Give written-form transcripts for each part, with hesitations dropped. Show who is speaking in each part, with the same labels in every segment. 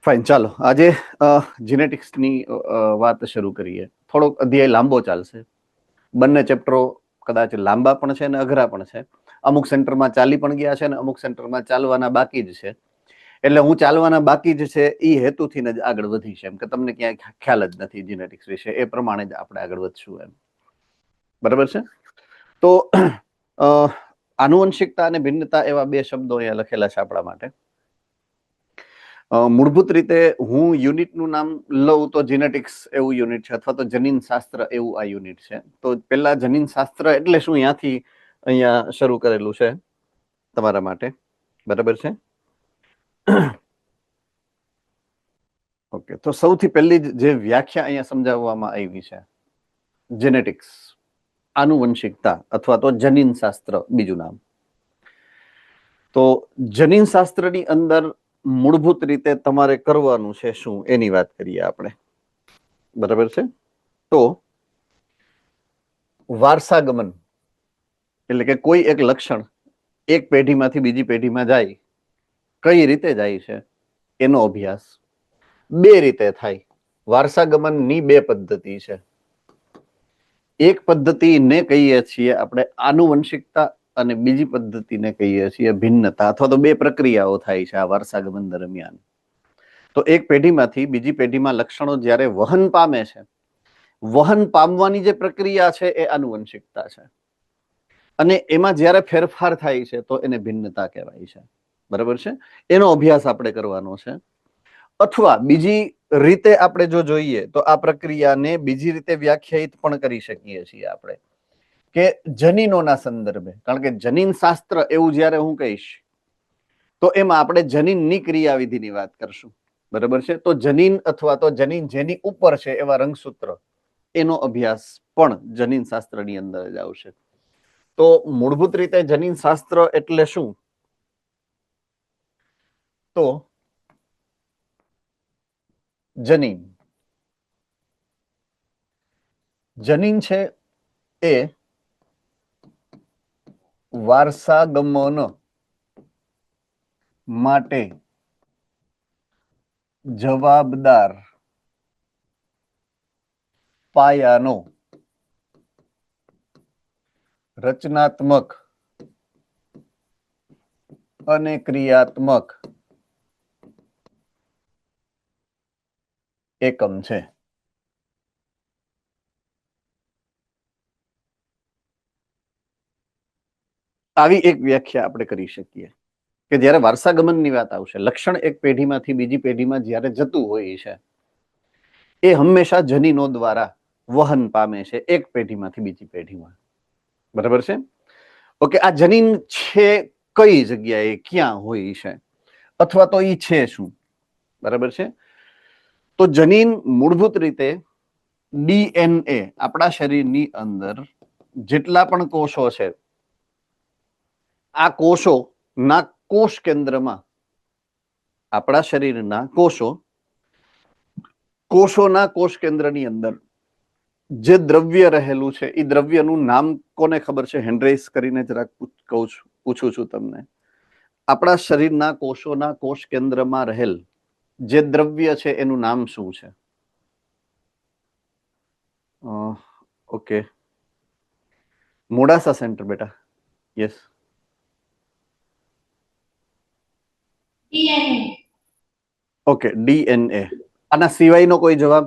Speaker 1: Fine, ચાલો આજે જીનેટિક્સની વાત શરૂ કરીએ. થોડોક અધ્યાય લાંબો ચાલશે. બંને ચેપ્ટરો કદાચ લાંબા પણ છે અને અઘરા પણ છે. અમુક સેન્ટરમાં ચાલી પણ ગયા છે અને અમુક સેન્ટરમાં ચાલવાના બાકી જ છે. એટલે હું ચાલવાના બાકી જ છે એ હેતુથી જ આગળ વધીશ, એમ કે તમને ક્યાંય ખ્યાલ જ નથી જીનેટિક્સ વિશે, એ પ્રમાણે જ આપણે આગળ વધશું એમ. બરાબર છે? તો આનુવંશિકતા અને ભિન્નતા એવા બે શબ્દો અહીંયા લખેલા છે આપણા માટે. મૂળભૂત રીતે હું યુનિટનું નામ લઉં તો જીનેટિક્સ એવું યુનિટ છે, અથવા તો જનીન શાસ્ત્ર એવું આ યુનિટ છે. તો પેલા જનીન શાસ્ત્ર એટલે શું ત્યાંથી અહીંયા શરૂ કરેલું છે તમારા માટે. બરાબર છે? ઓકે, તો સૌથી પહેલી જે વ્યાખ્યા અહીંયા સમજાવવામાં આવી છે, જેનેટિક્સ, આનુવંશિકતા અથવા તો જનીન શાસ્ત્ર બીજું નામ. તો જનીન શાસ્ત્રની અંદર મૂળભૂત રીતે તમારે કરવાનું છે શું એની વાત કરીએ આપણે. બરાબર છે? તો વારસાગમન એટલે કે કોઈ એક લક્ષણ એક પેઢીમાંથી બીજી પેઢીમાં જાય, કઈ રીતે જાય છે એનો અભ્યાસ બે રીતે થાય. વારસાગમનની બે પદ્ધતિ છે. એક પદ્ધતિને કહીએ છીએ આપણે આનુવંશિકતા અને બીજી પદ્ધતિને કહીએ છીએ ભિન્નતા, અથવા તો બે પ્રક્રિયાઓ થાય છે આ વારસાગમન દરમિયાન. તો એક પેઢીમાંથી બીજી પેઢીમાં લક્ષણો જ્યારે વહન પામે છે, વહન પામવાની જે પ્રક્રિયા છે એ આનુવંશિકતા છે, અને એમાં જ્યારે ફેરફાર થાય છે તો એને ભિન્નતા કહેવાય છે. બરાબર છે? એનો અભ્યાસ આપણે કરવાનો છે. અથવા બીજી રીતે આપણે જો જોઈએ તો આ પ્રક્રિયાને બીજી રીતે વ્યાખ્યાયિત પણ કરી શકીએ છીએ આપણે, કે જનીનોના સંદર્ભે. કારણ કે જનીન શાસ્ત્ર એવું જ્યારે હું કહીશ તો એમાં આપણે જનીનની ક્રિયાવિધિની વાત કરશું. બરાબર છે? તો જનીન અથવા તો જનીન જેની ઉપર છે એવા રંગસૂત્ર, એનો અભ્યાસ પણ જનીન શાસ્ત્રની અંદર જ આવશે. તો મૂળભૂત રીતે જનીન શાસ્ત્ર એટલે શું? તો જનીન છે એ વારસાગમન માટે જવાબદાર પાયાનો રચનાત્મક અને ક્રિયાત્મક એકમ છે. આવી એક વ્યાખ્યા આપણે કરી શકીએ કે જ્યારે વારસાગમનની વાત આવશે, લક્ષણ એક પેઢીમાંથી બીજી પેઢીમાં જ્યારે જતું હોય છે, એ હંમેશા જનીનો દ્વારા વહન પામે છે એક પેઢીમાંથી બીજી પેઢીમાં. બરાબર છે? ઓકે, આ જનીન છે કઈ જગ્યાએ, ક્યાં હોય છે, અથવા તો ઈ છે શું? બરાબર છે? તો જનીન મૂળભૂત રીતે ડીએનએ, આપણા શરીરની અંદર જેટલા પણ કોષો છે, આ કોષોના કોષ કેન્દ્રમાં, આપણા શરીરના કોષોના કોષ કેન્દ્રની અંદર જે દ્રવ્ય રહેલું છે, એ દ્રવ્યનું નામ કોને ખબર છે? હેન્ડરેસ કરીને જરાક પૂછું છું તમને. આપણા શરીરના કોષોના કોષ કેન્દ્રમાં રહેલ જે દ્રવ્ય છે એનું નામ શું છે? ઓકે, મોડાસા સેન્ટર બેટા. Yes, okay, DNA. આના સિવાયનો કોઈ જવાબ?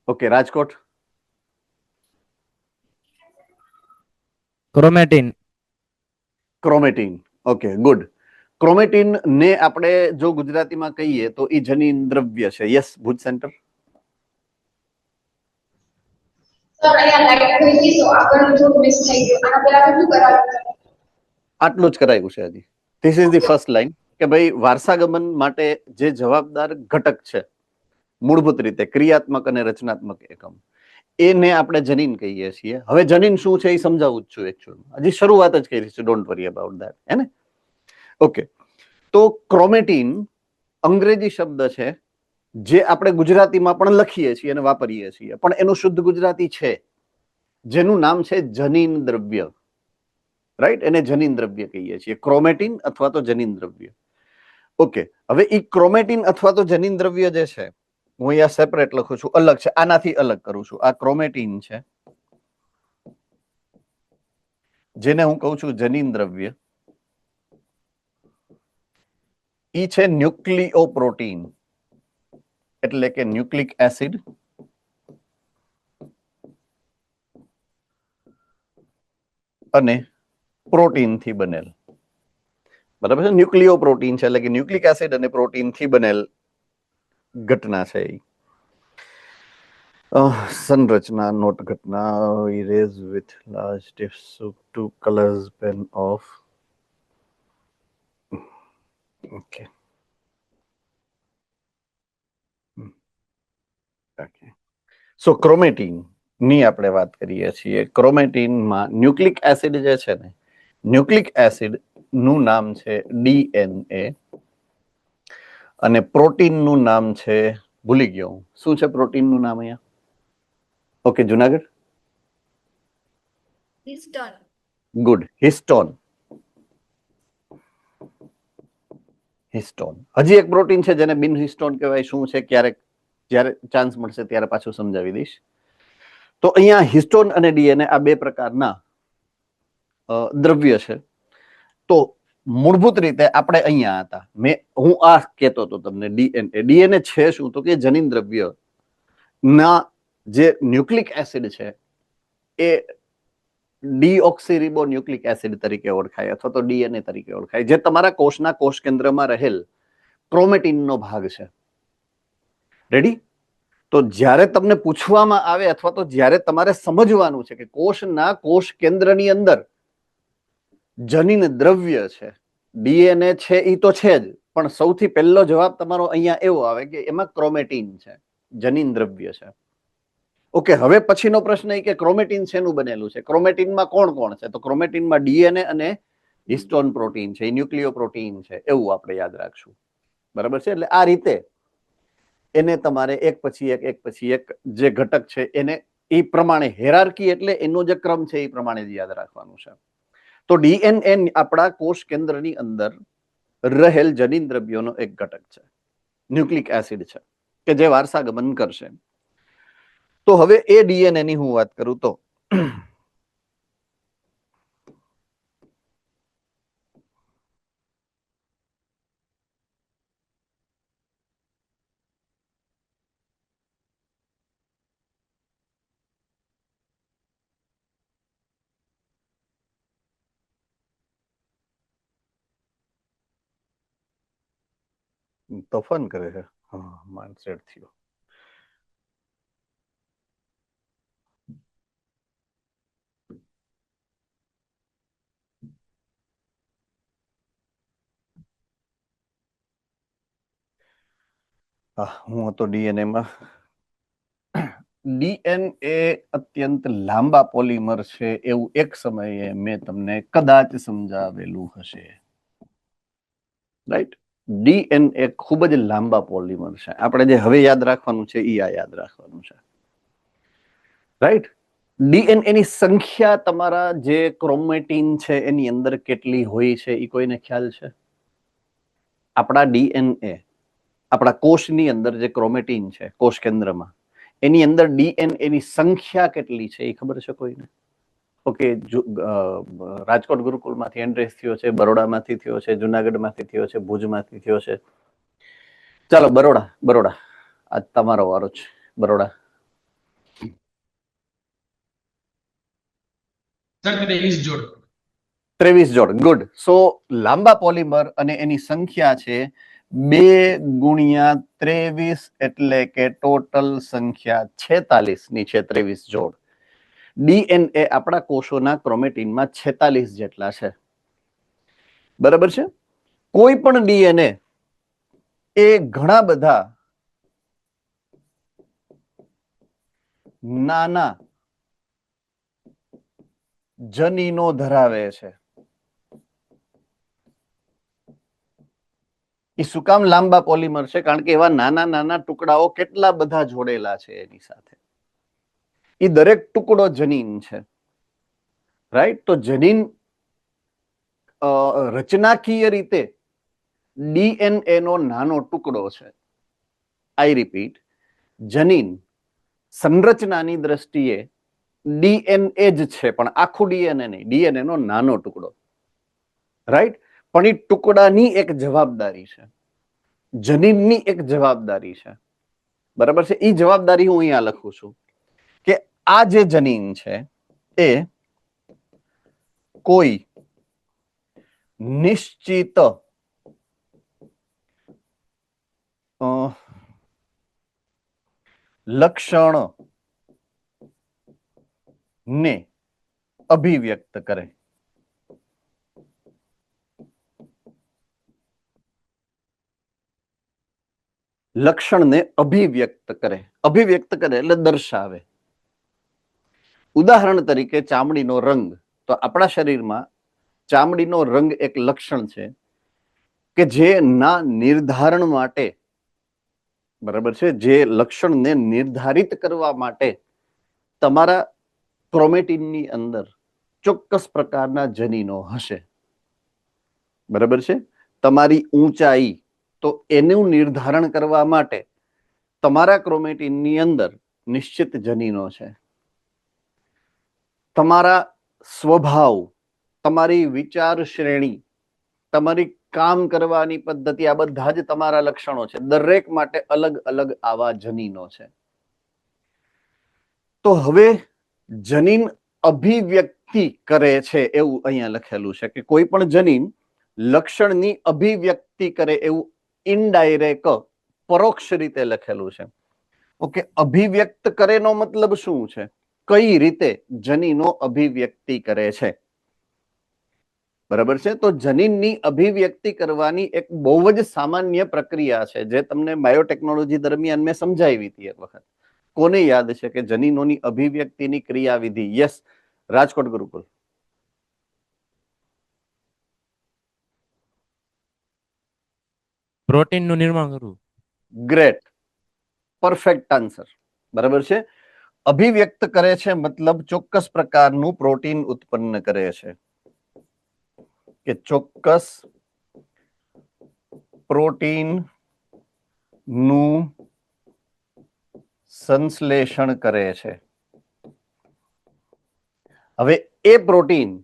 Speaker 1: Okay, Rajkot. Chromatin. Okay, good. Chromatin ને આપણે જો ગુજરાતીમાં કહીએ તો એ જનીન દ્રવ્ય છે. Yes, Bhuj centre. આટલું જ કરાયું છે હજી. This is the first line કે ભાઈ વારસાગમન માટે જે જવાબદાર ઘટક છે, મૂળભૂત રીતે ક્રિયાત્મક અને રચનાત્મક એકમ, એને આપણે જનીન કહીએ છીએ. હવે જનીન શું છે એ સમજાવું જ છું એકચ્યુઅલી. હજી શરૂઆત જ કરી છે, ડોન્ટ વરી અબાઉટ ધેટ. હે ને? ઓકે, તો ક્રોમેટીન અંગ્રેજી શબ્દ છે જે આપણે ગુજરાતીમાં પણ લખીએ છીએ અને વાપરીએ છીએ, પણ એનું શુદ્ધ ગુજરાતી છે જેનું નામ છે જનીન દ્રવ્ય. રાઈટ? એને જનીન દ્રવ્ય કહીએ છીએ, ક્રોમેટીન અથવા તો જનીન દ્રવ્ય. ઓકે, હવે ઈ ક્રોમેટિન અથવા તો જનીન દ્રવ્ય જે છે, હું અહીંયા સેપરેટ લખું છું, અલગ છે, આનાથી અલગ કરું છું. આ ક્રોમેટિન છે, જેને હું કહું છું જનીન દ્રવ્ય. ઈ છે ન્યુક્લિયોપ્રોટીન, એટલે કે ન્યુક્લિક એસિડ અને પ્રોટીન થી બનેલ. બરાબર છે? ન્યુક્લિયોપ્રોટીન છે એટલે કે ન્યુક્લિક એસિડ અને પ્રોટીન થી બનેલ ઘટના છે. સંરચના નોટ ઘટના. Erase with large tips two colours pen off. Okay, so chromatin ની આપણે વાત કરીએ છીએ. ક્રોમેટીનમાં ન્યુક્લિક એસિડ જે છે ને, ન્યુક્લિક એસિડ નું નામ છે ડીએનએ અને પ્રોટીન નું નામ છે, ભૂલી ગયો હું, શું છે પ્રોટીન નું નામ અહીંયા? Okay, Junagadh.
Speaker 2: Histone.
Speaker 1: Good, histone. Histone. હજી એક પ્રોટીન છે જેને બિન હિસ્ટોન કહેવાય. શું છે? ક્યારેક જ્યારે ચાન્સ મળશે ત્યારે પાછું સમજાવી દઈશ. તો અહીંયા હિસ્ટોન અને ડીએનએ આ બે પ્રકારના દ્રવ્ય છે. તો મૂળભૂત રીતે આપણે અહીંયા હતા. હું આ કહેતો હતો તમને, ડીએનએ. ડીએનએ છે શું? તો કે જનીન દ્રવ્ય ના જે ન્યુક્લિક એસિડ છે એ ડીઓક્સીરીબો ન્યુક્લિક એસિડ તરીકે ઓળખાય અથવા તો ડીએનએ તરીકે ઓળખાય, જે તમારા કોષના કોષ કેન્દ્રમાં રહેલ ક્રોમેટીનનો ભાગ છે. રેડી? તો જ્યારે તમને પૂછવામાં આવે અથવા તો જ્યારે તમારે સમજવાનું છે કે કોષના કોષ કેન્દ્રની અંદર જનીન દ્રવ્ય છે, ડીએનએ છે, એ તો છે જ, પણ સૌથી પહેલો જવાબ તમારો અહીંયા એવો આવે કે એમાં ક્રોમેટીન છે, જનીન દ્રવ્ય છે. ઓકે, હવે પછીનો પ્રશ્ન એ કે ક્રોમેટીન શેનું બનેલું છે? ક્રોમેટીનમાં કોણ કોણ છે? તો ક્રોમેટીનમાં ડીએનએ અને હિસ્ટોન પ્રોટીન છે, ન્યુક્લિયો પ્રોટીન છે, એવું આપણે યાદ રાખશું. બરાબર છે? એટલે આ રીતે એને તમારે એક પછી એક જે ઘટક છે એને એ પ્રમાણે હેરાર્કી, એટલે એનો જે ક્રમ છે એ પ્રમાણે જ યાદ રાખવાનું છે. તો ડીએનએ આપણા કોષ કેન્દ્રની અંદર રહેલ જનીન દ્રવ્યોનો એક ઘટક છે, ન્યુક્લિક એસિડ છે, કે જે વારસાગમન કરશે. તો હવે એ ડીએનએ ની હું વાત કરું તો તોફાન કરે છે. હા, માઇન્ડસેટ થયો. હું હતો ડીએનએ માં. ડીએનએ અત્યંત લાંબા પોલિમર છે એવું એક સમયે મેં તમને કદાચ સમજાવેલું હશે. રાઈટ? ડીએનએ ખૂબ જ લાંબા પોલિમર છે. આપણે જે હવે યાદ રાખવાનું છે એ આ યાદ રાખવાનું છે. રાઈટ? ડીએનએ ની સંખ્યા તમારા જે ક્રોમેટીન છે એની અંદર કેટલી હોય છે એ કોઈને ખ્યાલ છે? આપણા ડીએનએ, આપણા કોષની અંદર જે ક્રોમેટીન છે કોષ કેન્દ્રમાં, એની અંદર ડીએનએ ની સંખ્યા કેટલી છે એ ખબર છે કોઈને? ઓકે, રાજકોટ ગુરુકુળમાંથી એન્ટ્રેસ થયો છે, બરોડામાંથી થયો છે, જુનાગઢમાંથી થયો છે, ભુજમાંથી થયો છે. ચાલો બરોડા આજ તમારો વારો છે. બરોડા.
Speaker 3: 23 જોડ.
Speaker 1: 23 જોડ. ગુડ. સો લાંબા પોલિમર અને એની સંખ્યા છે 2 × 23, એટલે કે ટોટલ સંખ્યા 46 ની છે 23 જોડ. ડીએનએ આપણા કોષોના ક્રોમેટીનમાં 46 જેટલા છે. બરાબર છે? કોઈ પણ ડીએનએ એ ઘણા બધા નાના જનીનો ધરાવે છે. એ શું કામ લાંબા પોલિમર છે? કારણ કે એવા નાના નાના ટુકડાઓ કેટલા બધા જોડેલા છે એની સાથે. એ દરેક ટુકડો જનીન છે. રાઈટ? તો જનીન રચનાકીય રીતે ડીએનએ નો નાનો ટુકડો છે. આઈ રિપીટ, જનીન સંરચનાની દ્રષ્ટિએ ડીએનએ જ છે, પણ આખું ડીએનએ નહીં, ડીએનએ નો નાનો ટુકડો, રાઈટ? પણ એ ટુકડાની એક જવાબદારી છે, જનીનની એક જવાબદારી છે, બરાબર છે? એ જવાબદારી હું અહીંયા લખું છું કે આ જે જનીન છે એ કોઈ નિશ્ચિત લક્ષણ ને અભિવ્યક્ત કરે. લક્ષણને અભિવ્યક્ત કરે, અભિવ્યક્ત કરે એટલે દર્શાવે. ઉદાહરણ તરીકે ચામડીનો રંગ. તો આપણા શરીરમાં ચામડીનો રંગ એક લક્ષણ છે કે જેના નિર્ધારણ માટે, બરાબર છે, જે લક્ષણને નિર્ધારિત કરવા માટે તમારા ક્રોમેટિનની અંદર ચોક્કસ પ્રકારના જનીનો હશે, બરાબર છે? તમારી ઊંચાઈ, તો એનું નિર્ધારણ કરવા માટે તમારા ક્રોમેટિનની અંદર નિશ્ચિત જનીનો છે. તમારા સ્વભાવ, તમારી વિચાર શ્રેણી, તમારી કામ કરવાની પદ્ધતિ, આ બધા જ તમારા લક્ષણો છે. દરેક માટે અલગ અલગ આવા જનીનો છે. તો હવે જનીન અભિવ્યક્તિ કરે છે એવું અહીંયા લખેલું છે કે કોઈ પણ જનીન લક્ષણની અભિવ્યક્તિ કરે એવું ઇનડાયરેક્ટ, પરોક્ષ રીતે લખેલું છે. ઓકે, અભિવ્યક્ત કરેનો મતલબ શું છે? કઈ રીતે જનીનો અભિવ્યક્તિ કરે છે, બરાબર છે? તો જનીનની અભિવ્યક્તિ કરવાની એક બહુ જ સામાન્ય પ્રક્રિયા છે, જે તમને બાયોટેકનોલોજી દરમિયાન મેં સમજાવી હતી એક વખત. કોને યાદ છે કે જનીનોની અભિવ્યક્તિની ક્રિયાવિધિ? યસ, રાજકોટ ગુરુકુલ.
Speaker 2: પ્રોટીનનું નિર્માણ કરવું.
Speaker 1: ગ્રેટ, પરફેક્ટ આન્સર, બરાબર છે. અભિવ્યક્ત કરે છે મતલબ ચોક્કસ પ્રકારનું પ્રોટીન ઉત્પન્ન કરે છે, કે ચોક્કસ પ્રોટીન નું સંશ્લેષણ કરે છે. હવે એ પ્રોટીન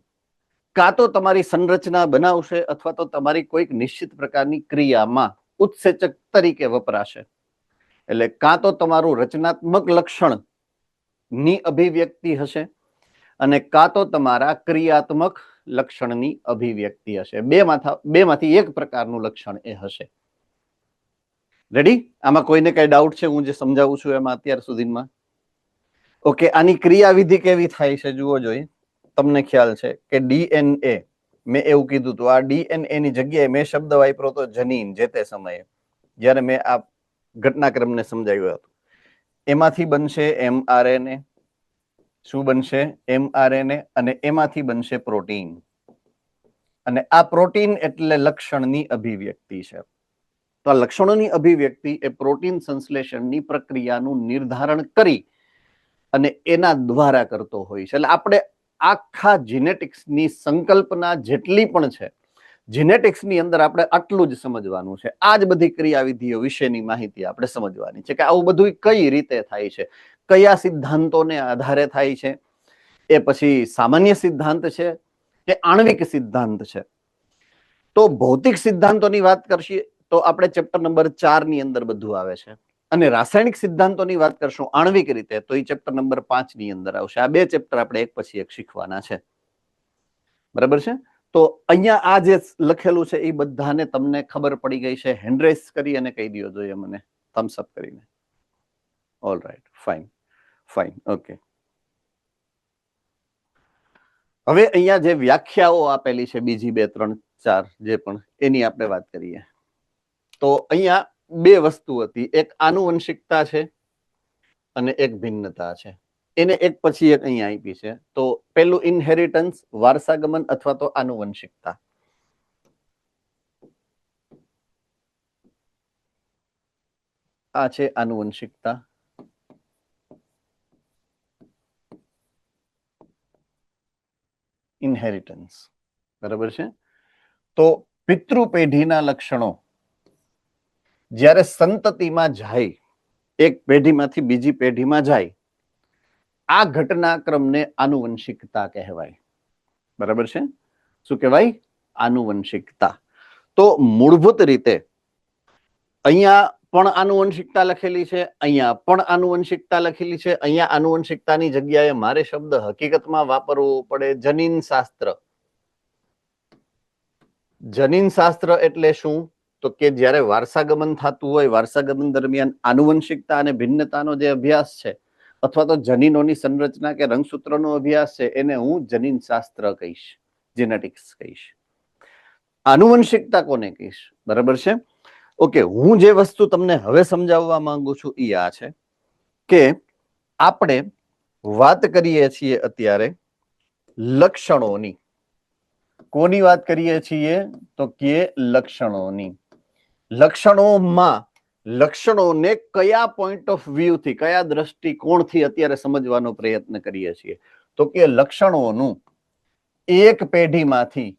Speaker 1: કાં તો તમારી સંરચના બનાવશે અથવા તો તમારી કોઈક નિશ્ચિત પ્રકારની ક્રિયામાં ઉત્સેચક તરીકે વપરાશે. એટલે કાં તો તમારું રચનાત્મક લક્ષણ ની અભિવ્યક્તિ હશે અને કાં તો તમારા ક્રિયાત્મક લક્ષણની અભિવ્યક્તિ હશે. બેમાંથી એક પ્રકારનું લક્ષણ એ હશે. રેડી? આમાં કોઈને કઈ ડાઉટ છે હું જે સમજાવું છું એમાં અત્યાર સુધીમાં? ઓકે, આની ક્રિયાવિધિ કેવી થાય છે જુઓ જોઈએ. તમને ખ્યાલ છે કે ડીએનએ, મેં એવું કીધું હતું, આ ડીએનએ ની જગ્યાએ મેં શબ્દ વાપર્યો હતો જનીન, જે તે સમયે જ્યારે મેં આ ઘટનાક્રમને સમજાવ્યો હતો. એમાંથી બનશે એમઆરએનએ. શું બનશે? એમઆરએનએ. અને એમાંથી બનશે પ્રોટીન. અને આ પ્રોટીન એટલે લક્ષણની અભિવ્યક્તિ છે. તો આ લક્ષણોની અભિવ્યક્તિ એ પ્રોટીન સંશ્લેષણની પ્રક્રિયાનું નિર્ધારણ કરી અને એના દ્વારા કરતો હોય છે. એટલે આપણે આખા જીનેટિક્સની સંકલ્પના જેટલી પણ છે, જીનેટિક્સની અંદર આપણે આટલું જ સમજવાનું છે. આ જ બધી ક્રિયાવિધિઓ વિશેની માહિતી આપણે સમજવાની છે કે આવું બધું કઈ રીતે થાય છે, કયા સિદ્ધાંતોને આધારે થાય છે, એ પછી સામાન્ય સિદ્ધાંત છે કે આણ્વિક સિદ્ધાંત છે. તો ભૌતિક સિદ્ધાંતોની વાત કરશી તો આપણે ચેપ્ટર નંબર 4 ની અંદર બધું આવે છે. અને રાસાયણિક સિદ્ધાંતોની વાત કરશું આણ્વિક રીતે તો એ ચેપ્ટર નંબર 5 ની અંદર આવશે. આ બે ચેપ્ટર આપણે એક પછી એક શીખવાના છે, બરાબર છે? તો અહીંયા આ જે લખેલું છે એ બધાને તમને ખબર પડી ગઈ છે? હેન્ડરેસ કરી અને કહી દો જોઈએ મને, થમ્સ અપ કરીને. All right, fine fine, okay. હવે અહીંયા જે વ્યાખ્યાઓ આપેલી છે, બીજી 2, 3, 4 જે પણ, એની આપણે વાત કરીએ. તો અહીંયા બે વસ્તુ હતી, એક આનુવંશિકતા છે અને એક ભિન્નતા છે. એને એક પછી એક અહીંયા આપી છે. તો પેલું ઇનહેરિટન્સ, વારસાગમન અથવા તો આનુવંશિકતા. આ છે આનુવંશિકતા. ઇનહેરિટન્સ, બરાબર છે? તો પિતૃ પેઢીના લક્ષણો જ્યારે સંતતિમાં જાય, એક પેઢીમાંથી બીજી પેઢીમાં જાય, આ ઘટનાક્રમને આનુવંશિકતા કહેવાય. બરાબર છે? શું કહેવાય? આનુવંશિકતા. તો મૂળભૂત રીતે અહીંયા પણ આનુવંશિકતા લખેલી છે, અહીંયા પણ આનુવંશિકતા લખેલી છે. અહીંયા આનુવંશિકતાની જગ્યાએ મારે શબ્દ હકીકતમાં વાપરવો પડે જનીન શાસ્ત્ર. જનીન શાસ્ત્ર એટલે શું? તો કે જ્યારે વારસાગમન થતું હોય, વારસાગમન દરમિયાન આનુવંશિકતા અને ભિન્નતાનો જે અભ્યાસ છે, અથવા તો જનીનોની સંરચના કે રંગસૂત્રનો અભ્યાસ છે, એને હું જનીન શાસ્ત્ર કહીશ, જેનેટિક્સ કહીશ. આનુવંશિકતા કોને કહીશ? બરાબર છે? ઓકે, હું જે વસ્તુ તમને હવે સમજાવવા માંગુ છું એ આ છે કે આપણે વાત કરીએ છીએ અત્યારે લક્ષણોની. કોની વાત કરીએ છીએ? તો કે લક્ષણોની. લક્ષણોમાં લક્ષણોને કયા પોઈન્ટ ઓફ વ્યૂ થી, કયા દ્રષ્ટિકોણથી અત્યારે સમજવાનો પ્રયત્ન કરીએ છીએ? તો કે લક્ષણોનું એક પેઢીમાંથી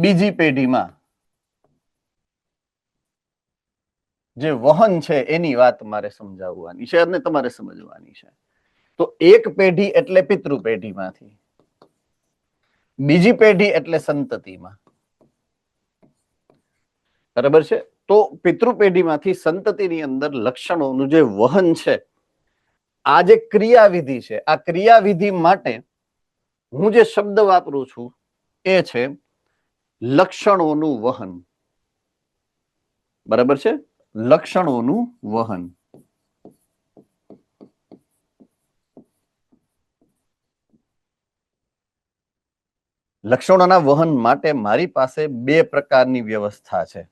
Speaker 1: બીજી પેઢીમાં જે વહન છે એની વાત મારે સમજાવવાની છે અને તમારે સમજવાની છે. તો એક પેઢી એટલે પિતૃ પેઢીમાંથી, બીજી પેઢી એટલે સંતતિમાં. બરાબર છે? તો પિતૃ પેઢીમાંથી સંતતિની અંદર લક્ષણોનું જે વહન છે, આ જે ક્રિયાવિધિ છે, આ ક્રિયાવિધિ માટે હું જે શબ્દ વાપરું છું એ છે લક્ષણોનું વહન. બરાબર છે? લક્ષણોનું વહન. લક્ષણોના વહન માટે મારી પાસે બે પ્રકારની વ્યવસ્થા છે.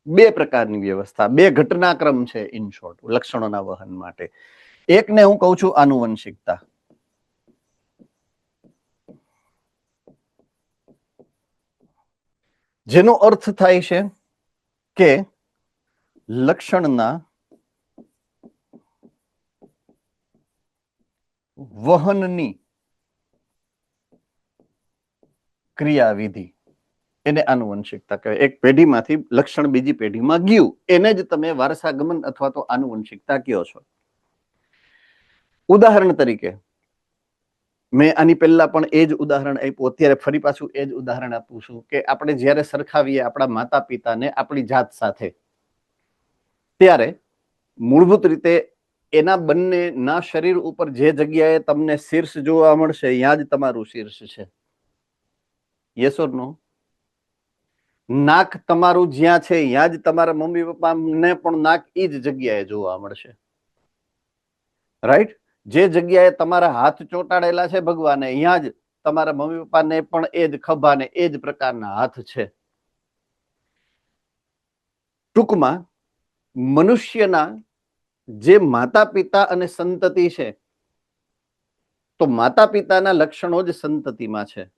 Speaker 1: બે પ્રકારની વ્યવસ્થા, બે ઘટનાક્રમ છે ઇન શોર્ટ લક્ષણોના વહન માટે. એકને હું કહું છું આનુવંશિકતા. જેનો અર્થ થાય છે કે લક્ષણના વહનની ક્રિયાવિધિ, એને આનુવંશિકતા કહેવાય. એક પેઢીમાંથી લક્ષણ બીજી પેઢીમાં ગયું, એને જ તમે વારસાગમન અથવા તો આનુવંશિકતા કહો છો. ઉદાહરણ તરીકે મેં આની પહેલા પણ એ જ ઉદાહરણ આપ્યું, અત્યારે ફરી પાછું એ જ ઉદાહરણ આપું છું કે આપણે જ્યારે સરખાવીએ આપણા માતા પિતાને આપણી જાત સાથે, ત્યારે મૂળભૂત રીતે એના બંનેના શરીર ઉપર જે જગ્યાએ તમને શીર્ષ જોવા મળશે, ત્યાં જ તમારું શીર્ષ છે. યસ ઓર નો? નાક તમારું જ્યાં છે ત્યાં જ તમારા મમ્મી પપ્પાને પણ નાક એ જ જગ્યાએ જોવા મળશે. રાઈટ? જે જગ્યાએ તમારા હાથ ચોંટાડેલા છે ભગવાને, ત્યાં જ તમારા મમ્મી પપ્પાને પણ એ જ ખભાને એ જ પ્રકારના હાથ છે. ટૂંકમાં મનુષ્યના જે માતા પિતા અને સંતતિ છે, તો માતા પિતાના લક્ષણો જ સંતતિમાં છે.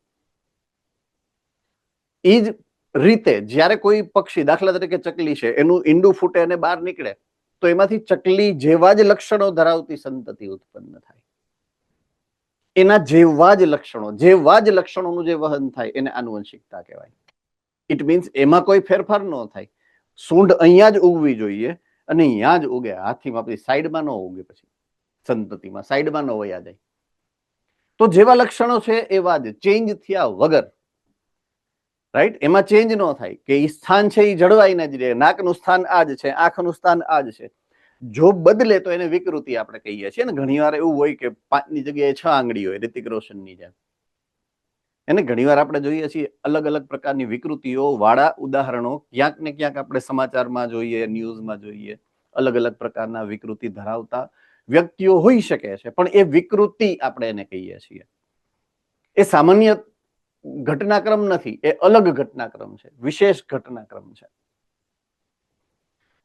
Speaker 1: એ જ રીતે જ્યારે કોઈ પક્ષી, દાખલા તરીકે ચકલી છે, એનું ઈંડું ફૂટે અને બહાર નીકળે, તો એમાંથી ચકલી જેવા જ લક્ષણો ધરાવતી સંતતિ ઉત્પન્ન થાય. એના જેવા જ લક્ષણોનું જે વહન થાય એને આનુવંશિકતા કહેવાય. ઇટ મીન્સ એમાં કોઈ ફેરફાર ન થાય. સૂંઢ અહીંયા જ ઉગવી જોઈએ અને અહીંયા જ ઉગે, હાથીમાં આપણી સાઈડમાં ન ઉગે, પછી સંતતિમાં સાઈડમાં ન વયા જાય. તો જેવા લક્ષણો છે એવા જ, ચેન્જ થયા વગર. રાઈટ? એમાં ચેન્જ ન થાય કે એ સ્થાન છે એ જળવાઈને જ રહે. નાકનું સ્થાન આ જ છે, આંખનું સ્થાન આ જ છે. જો બદલે તો એને વિકૃતિ આપણે કહીએ છીએ ને. ઘણી વાર એવું હોય કે 5ની જગ્યાએ 6 આંગળી હોય, ઋતિક રોશનની જેમ. એને ઘણીવાર આપણે જોઈએ છીએ અલગ અલગ પ્રકારની વિકૃતિઓ વાળા ઉદાહરણો ક્યાંક ને ક્યાંક આપણે સમાચારમાં જોઈએ, ન્યૂઝમાં જોઈએ. અલગ અલગ પ્રકારના વિકૃતિ ધરાવતા વ્યક્તિઓ હોઈ શકે છે, પણ એ વિકૃતિ આપણે એને કહીએ છીએ. એ સામાન્ય ઘટનાક્રમ નથી, એ અલગ ઘટનાક્રમ છે, વિશેષ ઘટનાક્રમ છે.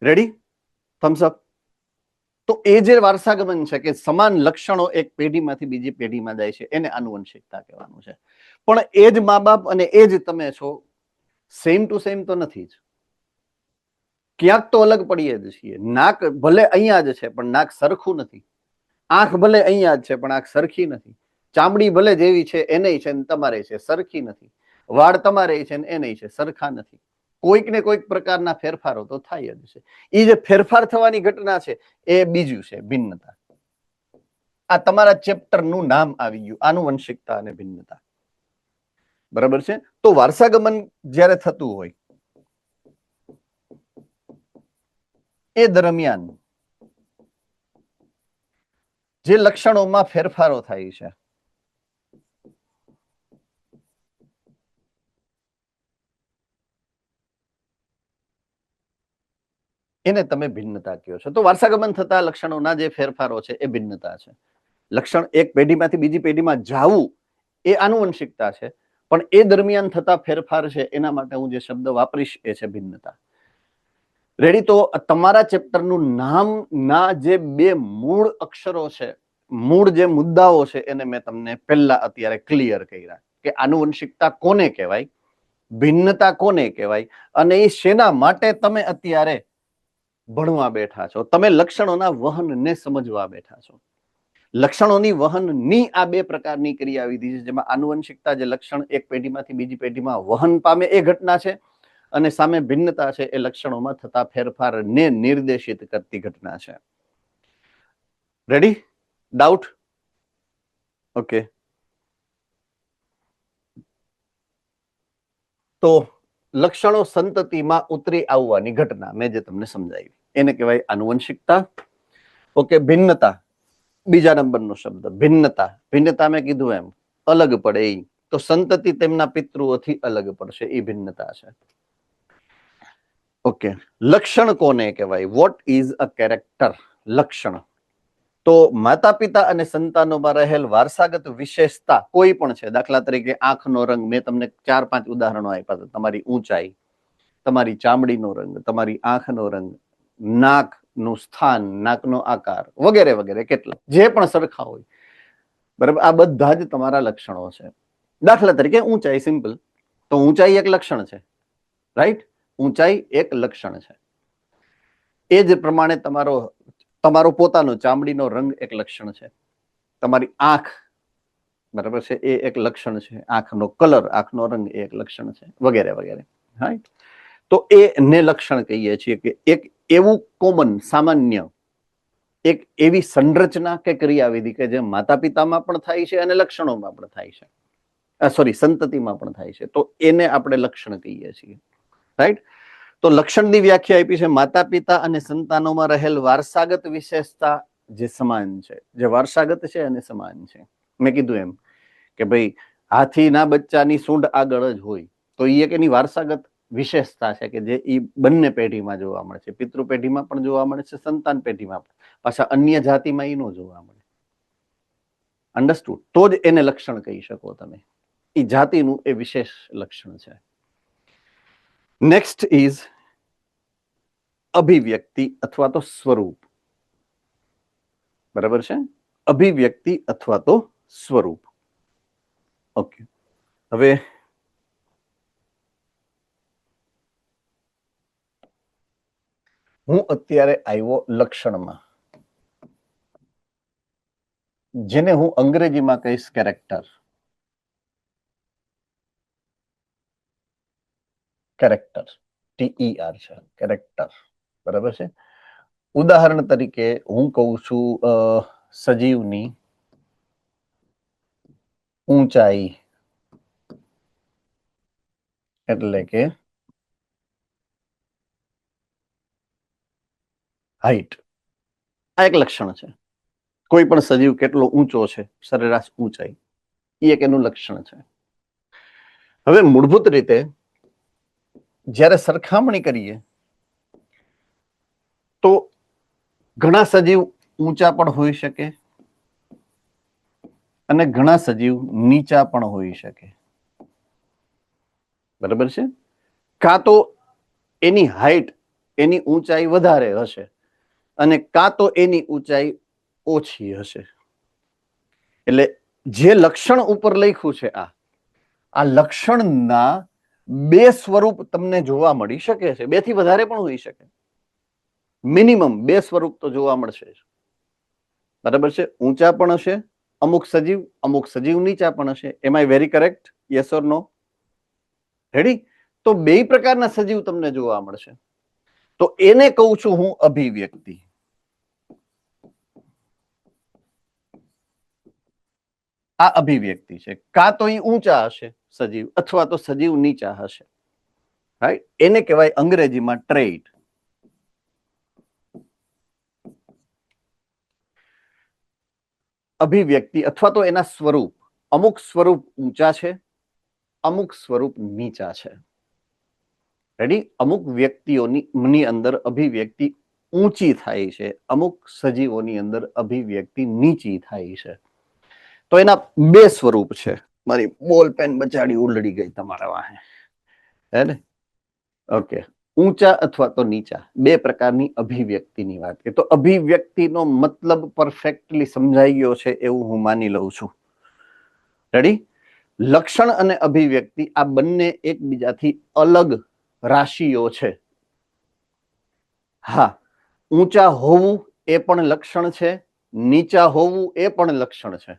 Speaker 1: રેડી? થમ્સ અપ. તો એ જે વારસાગમન છે કે સમાન લક્ષણો એક પેઢીમાંથી બીજી પેઢીમાં જાય છે, એને આનુવંશિકતા કહેવાનું છે. પણ એ જ મા બાપ અને એ જ તમે છો, સેમ ટુ સેમ તો નથી જ. ક્યાંક તો અલગ પડીએ જ છીએ. નાક ભલે અહીંયા જ છે પણ નાક સરખું નથી. આંખ ભલે અહીંયા જ છે પણ આંખ સરખી નથી. ચામડી ભલે જેવી છે એને છે ને તમારે છે, સરખી નથી. વાળ તમારે છે ને એને છે, સરખા નથી. કોઈક ને કોઈક પ્રકારના ફેરફારો તો થાય જ છે. એ જે ફેરફાર થવાની ઘટના છે એ બીજું છે ભિન્નતા. આ તમારા ચેપ્ટરનું નામ આવી ગયું, આનુવંશિકતા અને ભિન્નતા. બરાબર છે. તો વારસાગમન જ્યારે થતું હોય એ દરમિયાન જે લક્ષણોમાં ફેરફારો થાય છે એને તમે ભિન્નતા કહો છો. તો વારસાગમન થતા લક્ષણોના જે ફેરફારો છે એ ભિન્નતા છે. લક્ષણ એક પેઢીમાંથી બીજી પેઢીમાં જાવું એ આનુવંશિકતા છે, પણ એ દરમિયાન થતા ફેરફાર છે એના માટે હું જે શબ્દ વાપરીશ એ છે ભિન્નતા. રેડી? તો તમારા ચેપ્ટરનું નામના જે બે મૂળ અક્ષરો છે, મૂળ જે મુદ્દાઓ છે એને મેં તમને પહેલા અત્યારે ક્લિયર કર્યા કે આનુવંશિકતા કોને કહેવાય, ભિન્નતા કોને કહેવાય, અને એ શેના માટે તમે અત્યારે ભણવા બેઠા છો. તમે લક્ષણોના વહનને સમજવા બેઠા છો. લક્ષણોની વહનની આ બે પ્રકારની ક્રિયાવિધિ છે, જેમાં આનુવંશિકતા જે લક્ષણ એક પેઢીમાંથી બીજી પેઢીમાં વહન પામે એ ઘટના છે, અને સામે ભિન્નતા છે એ લક્ષણોમાં થતા ફેરફારને નિર્દેશિત કરતી ઘટના છે. રેડી? ડાઉટ? ઓકે. તો લક્ષણો સંતતિમાં ઉતરી આવવાની ઘટના મેં જે તમને સમજાવી એને કહેવાય આનુવંશિકતા. ઓકે. ભિન્નતા બીજા નંબરનો શબ્દ, ભિન્નતા. ભિન્નતા મેં કીધું એમ અલગ પડે એ. તો સંતતિ તેમના પિતૃઓથી અલગ પડશે, એ ભિન્નતા છે. ઓકે. લક્ષણ કોને કહેવાય? What is a character? લક્ષણ તો માતા પિતા અને સંતાનોમાં રહેલ વારસાગત વિશેષતા કોઈ પણ છે. દાખલા તરીકે આંખનો રંગ, મેં તમને 4-5 ઉદાહરણો આપ્યા હતા. તમારી ઊંચાઈ, તમારી ચામડીનો રંગ, તમારી આંખનો રંગ, નાકનું સ્થાન, નાકનો આકાર વગેરે વગેરે, કેટલા જે પણ સરખા હોય. બરાબર? આ બધા જ તમારા લક્ષણો છે. દાખલા તરીકે ઊંચાઈ, સિમ્પલ. તો ઊંચાઈ એક લક્ષણ છે, રાઈટ? ઊંચાઈ એક લક્ષણ છે. એ જ પ્રમાણે તમારો પોતાનો ચામડીનો રંગ એક લક્ષણ છે. તમારી આંખ, બરાબર છે, એ એક લક્ષણ છે. આંખનો કલર, આંખનો રંગ એ એક લક્ષણ છે, વગેરે વગેરે. રાઈટ? તો એને લક્ષણ કહીએ છીએ કે એક એવું કોમન, સામાન્ય, એક એવી સંરચના કે ક્રિયાવિધિ કે જે માતા પિતામાં પણ થાય છે અને લક્ષણોમાં પણ થાય છે, સંતતિમાં પણ થાય છે. તો એને આપણે લક્ષણ કહીએ છીએ. રાઈટ? તો લક્ષણની વ્યાખ્યા આપી છે, માતા પિતા અને સંતાનોમાં રહેલ વારસાગત વિશેષતા જે સમાન છે, જે વારસાગત છે અને સમાન છે. મેં કીધું એમ કે ભાઈ હાથીના બચ્ચાની સૂંઢ આગળ જ હોય, તો એ એક એની વારસાગત વિશેષતા છે કે જે એ બંને પેઢીમાં જોવા મળે છે. પિતૃ પેઢીમાં પણ જોવા મળે છે, સંતાન પેઢીમાં પણ. પાછા અન્ય જાતિમાં એ ન જોવા મળે. અન્ડરસ્ટુડ? તો જ એને લક્ષણ કહી શકો તમે. એ જાતિનું એ વિશેષ લક્ષણ છે. નેક્સ્ટ ઇઝ અભિવ્યક્તિ અથવા તો સ્વરૂપ. બરાબર છે? અભિવ્યક્તિ અથવા તો સ્વરૂપ. ઓકે. હવે હું અત્યારે આવ્યો લક્ષણમાં, જેને હું અંગ્રેજીમાં કહીશ કેરેક્ટર. કેરેક્ટર, TER છે, કેરેક્ટર. બરાબર છે? ઉદાહરણ તરીકે હું કહું છું સજીવની ઊંચાઈ એટલે કે હાઈટ. આ એક લક્ષણ છે. કોઈ પણ સજીવ કેટલો ઊંચો છે, સરેરાશ ઊંચાઈ, એ એક એનું લક્ષણ છે. હવે મૂળભૂત રીતે જ્યારે સરખામણી કરીએ તો ઘણા સજીવ ઊંચા પણ હોઈ શકે અને ઘણા સજીવ નીચા પણ હોઈ શકે. બરાબર છે? કાં તો એની હાઈટ, એની ઊંચાઈ વધારે હશે અને કાં તો એની ઊંચાઈ ઓછી હશે. એટલે જે લક્ષણ ઉપર લખ્યું છે આ લક્ષણના બે સ્વરૂપ તમને જોવા મળી શકે છે. 2 થી વધારે પણ હોઈ શકે. મિનિમમ 2 સ્વરૂપ તો જોવા મળશે. બરાબર છે? ઊંચા પણ હશે, અમુક સજીવ નીચા પણ હશે. Am I very correct? Yes or no? Ready? તો બે પ્રકારના સજીવ તમને જોવા મળશે. તો એને કહું છું હું અભિવ્યક્તિ. આ અભિવ્યક્તિ છે. કાં તો એ ઊંચા હશે સજીવ, અથવા તો સજીવ નીચા હશે. રાઈટ? એને કહેવાય અંગ્રેજીમાં ટ્રેટ. અભિવ્યક્તિ અથવા તો એના સ્વરૂપ. અમુક સ્વરૂપ ઊંચા છે, અમુક સ્વરૂપ નીચા છે. રેડી? અમુક વ્યક્તિઓની અંદર અભિવ્યક્તિ ઊંચી થાય છે, અમુક સજીવોની અંદર અભિવ્યક્તિ નીચી થાય છે. તો એના બે સ્વરૂપ છે. મારી બોલ પેન બચાડી ઉલડી ગઈ તમારા વાહે, હે ને? ઓકે. ઊંચા અથવા તો નીચા, બે પ્રકારની અભિવ્યક્તિની વાત કરીએ. તો અભિવ્યક્તિનો મતલબ પરફેક્ટલી સમજાઈ ગયો છે એવું હું માની લઉં છું. રેડી? લક્ષણ અને અભિવ્યક્તિ આ બંને એકબીજાથી અલગ રાશિઓ છે. હા, ઊંચા હોવું એ પણ લક્ષણ છે, નીચા હોવું એ પણ લક્ષણ છે.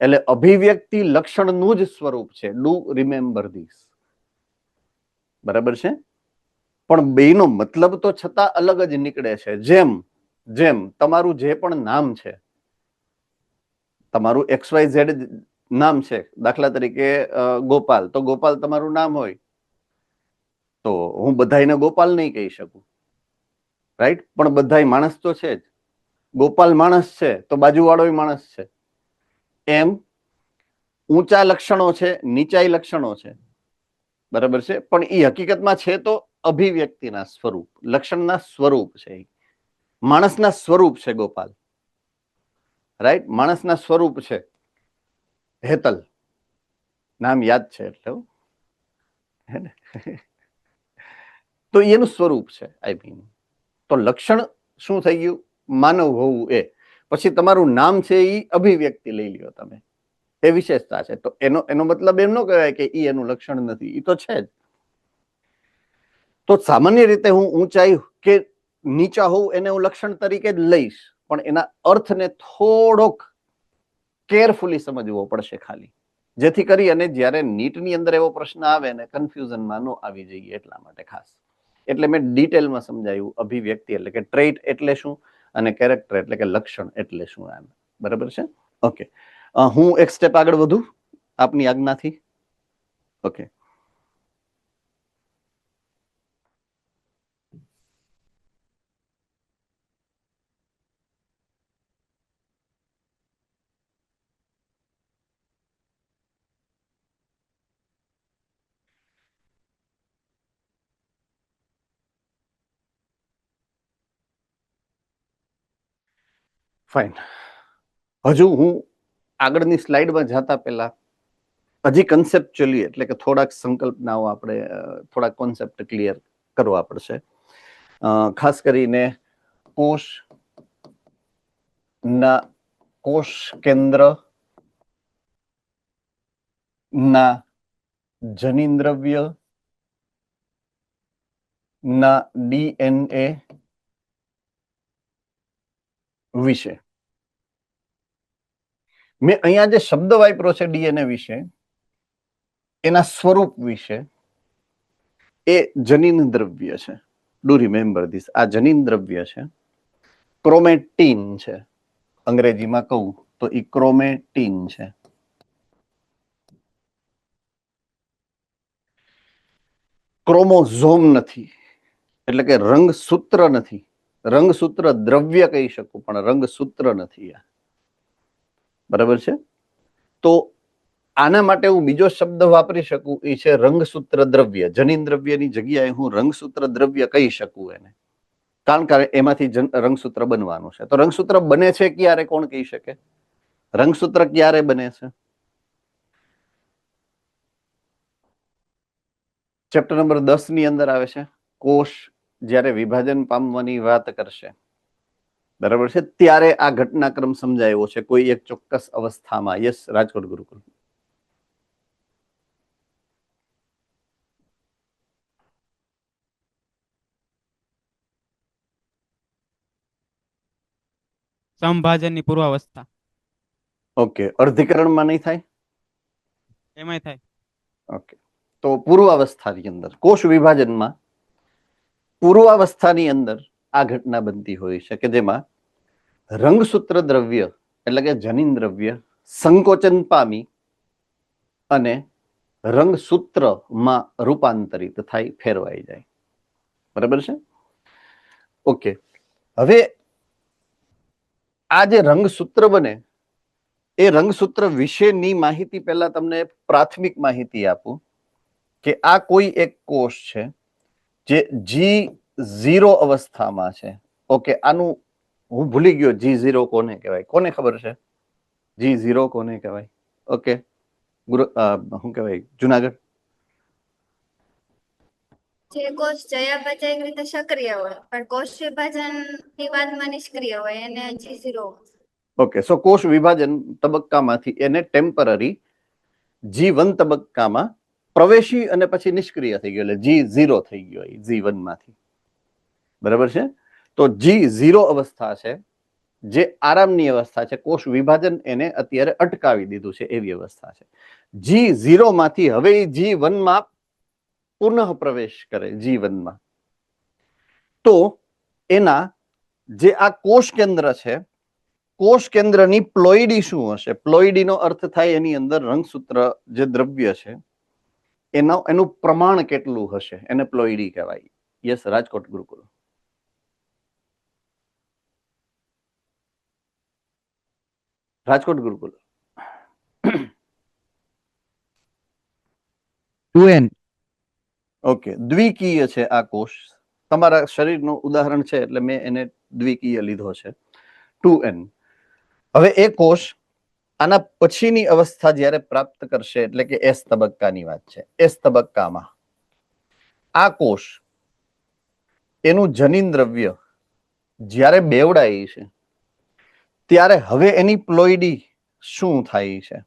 Speaker 1: એટલે અભિવ્યક્તિ લક્ષણનું જ સ્વરૂપ છે. Do remember this. બરાબર છે? પણ બેનો મતલબ તો છતાં અલગ જ નીકળે છે. જેમ તમારું જે પણ નામ છે, તમારું XYZ નામ છે, દાખલા તરીકે ગોપાલ, તો ગોપાલ તમારું નામ હોય તો હું બધાને ગોપાલ નહીં કહી શકું. રાઈટ? પણ બધાય માણસ તો છે જ. ગોપાલ માણસ છે તો બાજુવાળો માણસ છે. એમ ઊંચા લક્ષણો છે, નીચાઈ લક્ષણો છે. બરાબર છે? પણ એ હકીકતમાં છે તો અભિવ્યક્તિના સ્વરૂપ, લક્ષણના સ્વરૂપ છે. માણસના સ્વરૂપ છે ગોપાલ. રાઈટ? માણસના સ્વરૂપ છે હેતલ. નામ યાદ છે એટલે, હે ને? તો એનું સ્વરૂપ છે. આઈ મીન, તો લક્ષણ શું થઈ ગયું? માનવ હોવું. એ પછી તમારું નામ છે એ અભિવ્યક્તિ લઈ લ્યો તમે, એ વિશેષતા છે. તો એનો મતલબ એમ ન કહેવાય કે એ એનું લક્ષણ નથી, એ તો છે જ. તો સામાન્ય રીતે હું ઊંચાઈ કે નીચા હોવું એને હું લક્ષણ તરીકે જ લઈશ, પણ એના અર્થને થોડોક કેરફુલી સમજવો પડશે ખાલી, જેથી કરી અને જ્યારે નીટની અંદર એવો પ્રશ્ન આવે ને કન્ફ્યુઝનમાં ન આવી જઈએ એટલા માટે ખાસ. એટલે મેં ડિટેલમાં સમજાયું અભિવ્યક્તિ એટલે કે ટ્રેટ એટલે શું અને કેરેક્ટર એટલે કે લક્ષણ એટલે શું. એમ બરાબર છે? ઓકે. હું એક સ્ટેપ આગળ વધું આપની આજ્ઞાથી. ઓકે. ફાઇન. હજુ હું આગળની સ્લાઇડમાં જતા પહેલા હજી કન્સેપ્ચ્યુઅલી એટલે કે થોડાક સંકલ્પનાઓ આપણે થોડાક કોન્સેપ્ટ ક્લિયર કરવા પડશે. ખાસ કરીને કોષ કેન્દ્ર ના જનીન્દ્રવ્ય ના DNA વિશે મેં અહીંયા જે શબ્દ વાપર્યો છે DNA વિશે, એના સ્વરૂપ વિશે, એ જનીન દ્રવ્ય છે. Do remember this. આ જનીન દ્રવ્ય છે. ક્રોમેટીન છે. અંગ્રેજીમાં કહું તો એ ક્રોમેટીન છે. ક્રોમોઝોમ નથી, એટલે કે રંગસૂત્ર નથી. રંગસૂત્ર દ્રવ્ય કહી શકું પણ રંગસૂત્ર નથી. બરાબર છે? તો આના માટે હું બીજો શબ્દ વાપરી શકું, એ છે રંગસૂત્ર દ્રવ્ય. જનીન દ્રવ્યની જગ્યાએ હું રંગસૂત્ર દ્રવ્ય કહી શકું એને, કારણ કે એમાંથી રંગસૂત્ર બનવાનું છે. તો રંગસૂત્ર બને છે ક્યારે? કોણ કહી શકે? રંગસૂત્ર ક્યારે બને છે? ચેપ્ટર નંબર 10 ની અંદર આવે છે. કોષ જ્યારે વિભાજન પામવાની વાત કરશે, બરાબર છે, ત્યારે આ ઘટનાક્રમ સમજાયો છે કોઈ એક ચોક્કસ અવસ્થામાં. યસ, રાજકોટ ગુરુકુળ.
Speaker 2: સમભાજનની પૂર્વાવસ્થા.
Speaker 1: ઓકે, અર્ધીકરણમાં નહીં થાય?
Speaker 2: એમાંય થાય.
Speaker 1: ઓકે, તો પૂર્વાવસ્થાની અંદર કોષ વિભાજનમાં પૂર્વાવસ્થાની અંદર આ ઘટના બનતી હોય છે કે જેમાં રંગસૂત્ર દ્રવ્ય એટલે કે જનીન દ્રવ્ય સંકોચન પામી અને રંગસૂત્રમાં રૂપાંતરિત થાય, ફેરવાઈ જાય. બરાબર છે? ઓકે, હવે આ જે રંગસૂત્ર બને એ રંગસૂત્ર વિશેની માહિતી પહેલા તમને પ્રાથમિક માહિતી આપું કે આ કોઈ એક કોષ છે જે G0 અવસ્થામાં છે. ઓકે, આનું હું ભૂલી ગયો G0 કોને કહેવાય. કોને ખબર છે G0 કોને કહેવાય? ઓકે, શું કહેવાય જુનાગઢ?
Speaker 3: જે કોષ ચયાપચય રીતે સક્રિય હોય પણ કોષ વિભાજન ની વાતમાં નિષ્ક્રિય હોય એને G0.
Speaker 1: ઓકે, સો કોષ વિભાજન તબક્કામાંથી એને ટેમ્પરરી G1 તબક્કામાં પ્રવેશી અને પછી નિષ્ક્રિય થઈ ગયો એટલે G0 થઈ ગયો G1 માંથી. બરાબર છે? તો G0 અવસ્થા છે જે આરામની અવસ્થા છે. કોષ વિભાજન એને અત્યારે અટકાવી દીધું છે એવી અવસ્થા છે. G0 માંથી હવે G1 માં પુનઃ પ્રવેશ કરે G1 માં. તો એના જે આ કોષ કેન્દ્ર છે, કોષ કેન્દ્રની પ્લોઇડી શું હશે? પ્લોઇડીનો અર્થ થાય એની અંદર રંગસૂત્ર જે દ્રવ્ય છે એનું પ્રમાણ કેટલું હશે એને પ્લોઇડી કહેવાય. યસ, રાજકોટ ગુરુકુળ. રાજકોટ ગુરુકુળ.
Speaker 2: 2n.
Speaker 1: ઓકે, દ્વિકીય છે આ કોષ. તમારા શરીરનું ઉદાહરણ છે એટલે મેં એને દ્વિકીય લીધો છે, 2n. હવે એ કોષ આના પછીની અવસ્થા જ્યારે પ્રાપ્ત કરશે એટલે કે S તબક્કાની વાત છે. S તબક્કામાં આ કોષ એનું જનીન દ્રવ્ય જ્યારે બેવડાય છે ત્યારે હવે એની પ્લોઇડી શું થાય છે?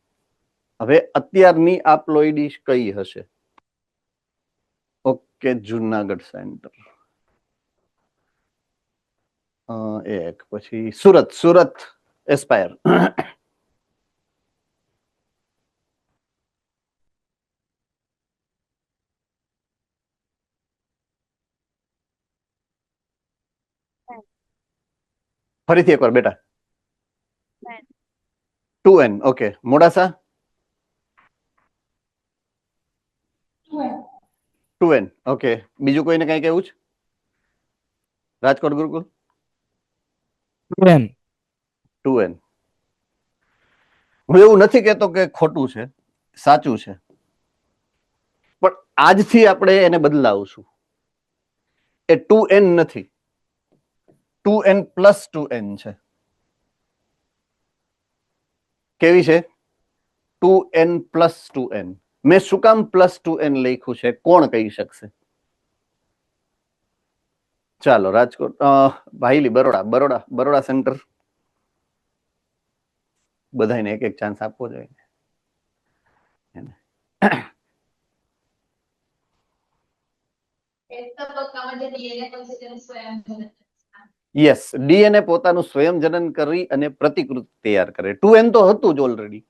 Speaker 1: હવે અત્યારની આ પ્લોઇડી કઈ હશે? Okay, Junagadh centre. એક પછી સુરત એસ્પાયર. ફરીથી એકવાર બેટા. 2n. Okay, Modasa 2n. Okay, બીજું કોઈને કઈ કેવું છે? રાજકોટ ગુરુકુળ
Speaker 2: 2n.
Speaker 1: 2n. હું એવું નથી કહેતો કે ખોટું છે, સાચું છે, પણ આજથી આપણે એને બદલાવશું. એ 2n નથી, 2n પ્લસ 2n છે. કેવી છે? 2n plus 2n. મેં શું કામ પ્લસ 2n લખ્યું છે? કોણ કહી શકશે? ચાલો, રાજકોટ ભાઈલી બરોડા સેન્ટર. બધાને એક એક ચાન્સ આપવો જોઈએ. યસ, ડીએનએ પોતાનું સ્વયંજનન કરી અને પ્રતિકૃતિ તૈયાર કરે. 2n તો હતું જ ઓલરેડી.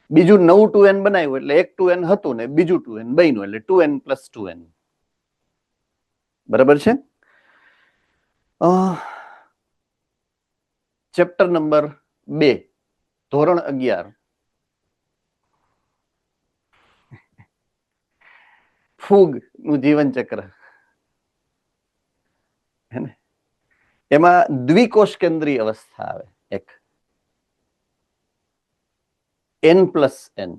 Speaker 1: બીજું નવું 2n બનાવ્યું એટલે એક 2n હતું ને બીજું 2n બન્યું એટલે 2n પ્લસ 2n. બરાબર છે? ચેપ્ટર નંબર 2, ધોરણ 11, ફૂગ નું જીવન ચક્ર. એમાં દ્વિકોષ કેન્દ્રીય અવસ્થા આવે એક, N+N.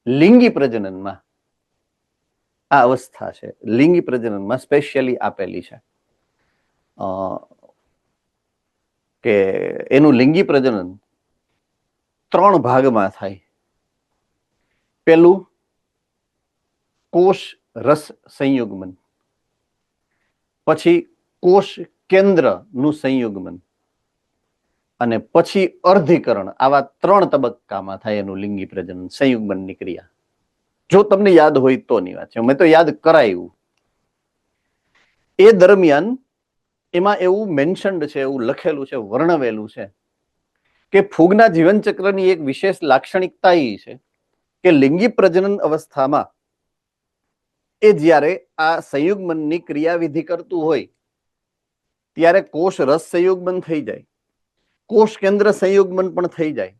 Speaker 1: લિંગી પ્રજનનમાં આ અવસ્થા છે. લિંગી પ્રજનનમાં સ્પેશિયલી આપેલી છે કે એનું લિંગી પ્રજનન 3 ભાગમાં થાય. પેલું કોષ રસ સંયુગ્મન, પછી કોષ કેન્દ્ર નું સંયુગ્મન અને પછી અર્ધીકરણ. આવા 3 તબક્કામાં થાય એનું લિંગી પ્રજનન, સંયુગ્મનની ક્રિયા. જો તમને યાદ હોય તો ની વાત છે, મેં તો યાદ કરાયું. એ દરમિયાન એમાં એવું મેન્શન્ડ છે, એવું લખેલું છે, વર્ણવેલું છે કે ફૂગના જીવન ચક્રની એક વિશેષ લાક્ષણિકતા એ છે કે લિંગી પ્રજનન અવસ્થામાં એ જ્યારે આ સંયુગ્મનની ક્રિયાવિધિ કરતું હોય ત્યારે કોષ રસ સંયુગ્મન થઈ જાય, કોષ કેન્દ્ર સંયુગ્મન પણ થઈ જાય.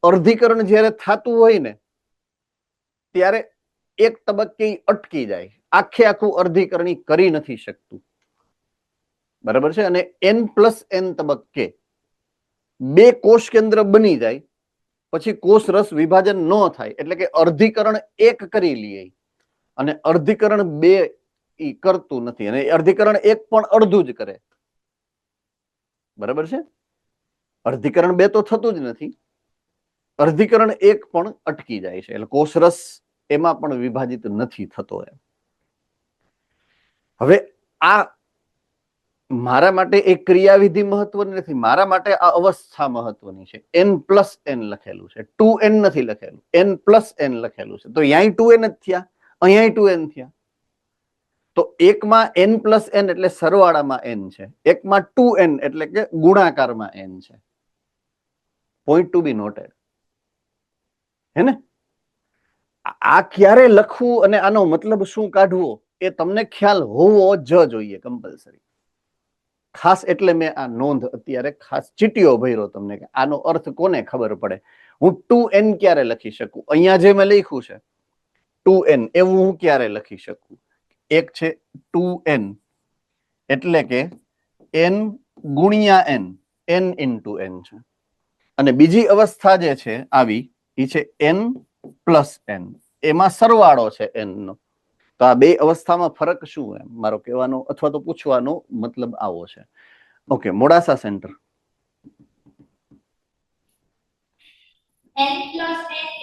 Speaker 1: અર્ધીકરણ જ્યારે થતું હોય ને ત્યારે એક તબક્કે અટકી જાય, આખું અર્ધીકરણ કરી નથી શકતું. બરાબર છે. અને N+N તબક્કે બે કોષ કેન્દ્ર બની જાય પછી કોષ રસ વિભાજન ન થાય, એટલે કે અર્ધીકરણ એક કરી લઈએ અને અર્ધીકરણ બે ઈ કરતું નથી, અને અર્ધીકરણ એક પણ અડધું જ કરે. બરાબર છે. અર્ધીકરણ બે તો થતું જ નથી, અર્ધીકરણ એક પણ અટકી જાય છે, એટલે કોષરસ એમાં પણ વિભાજિત નથી થતો. હવે આ મારા માટે એક ક્રિયાવિધિ મહત્વની નથી, મારા માટે આ અવસ્થા મહત્વની છે. N+N લખેલું છે, 2N નથી લખેલું, N+N લખેલું છે. તો અહીંયા 2N જ થયા, અહીંયા 2N થયા. તો એકમાં N+N એટલે સરવાળામાં N છે, એકમાં 2N એટલે કે ગુણાકારમાં N છે. પોઈન્ટ ટુ બી નોટેડ. હે ને? આ ક્યારે લખવું અને આનો મતલબ શું કાઢવો એ તમને ખ્યાલ હોવો જ જોઈએ કમ્પલસરી. ખાસ એટલે મેં આ નોંધ અત્યારે ખાસ ચીટીઓ ભર્યો તમને કે આનો અર્થ કોને ખબર પડે. હું 2N ક્યારે લખી શકું? અહીંયા જે મેં લખ્યું છે 2N એવું હું ક્યારે લખી શકું? એક છે 2N એટલે કે N ગુણ્યા N, N into N છે. અને બીજી અવસ્થા જે છે આવી એ છે N+N, એમાં સરવાળો છે N નો. તો આ બે અવસ્થામાં ફરક શું? એમ મારો કહેવાનો અથવા તો પૂછવાનો મતલબ આવો છે. Okay, Modasa centre.
Speaker 4: N+N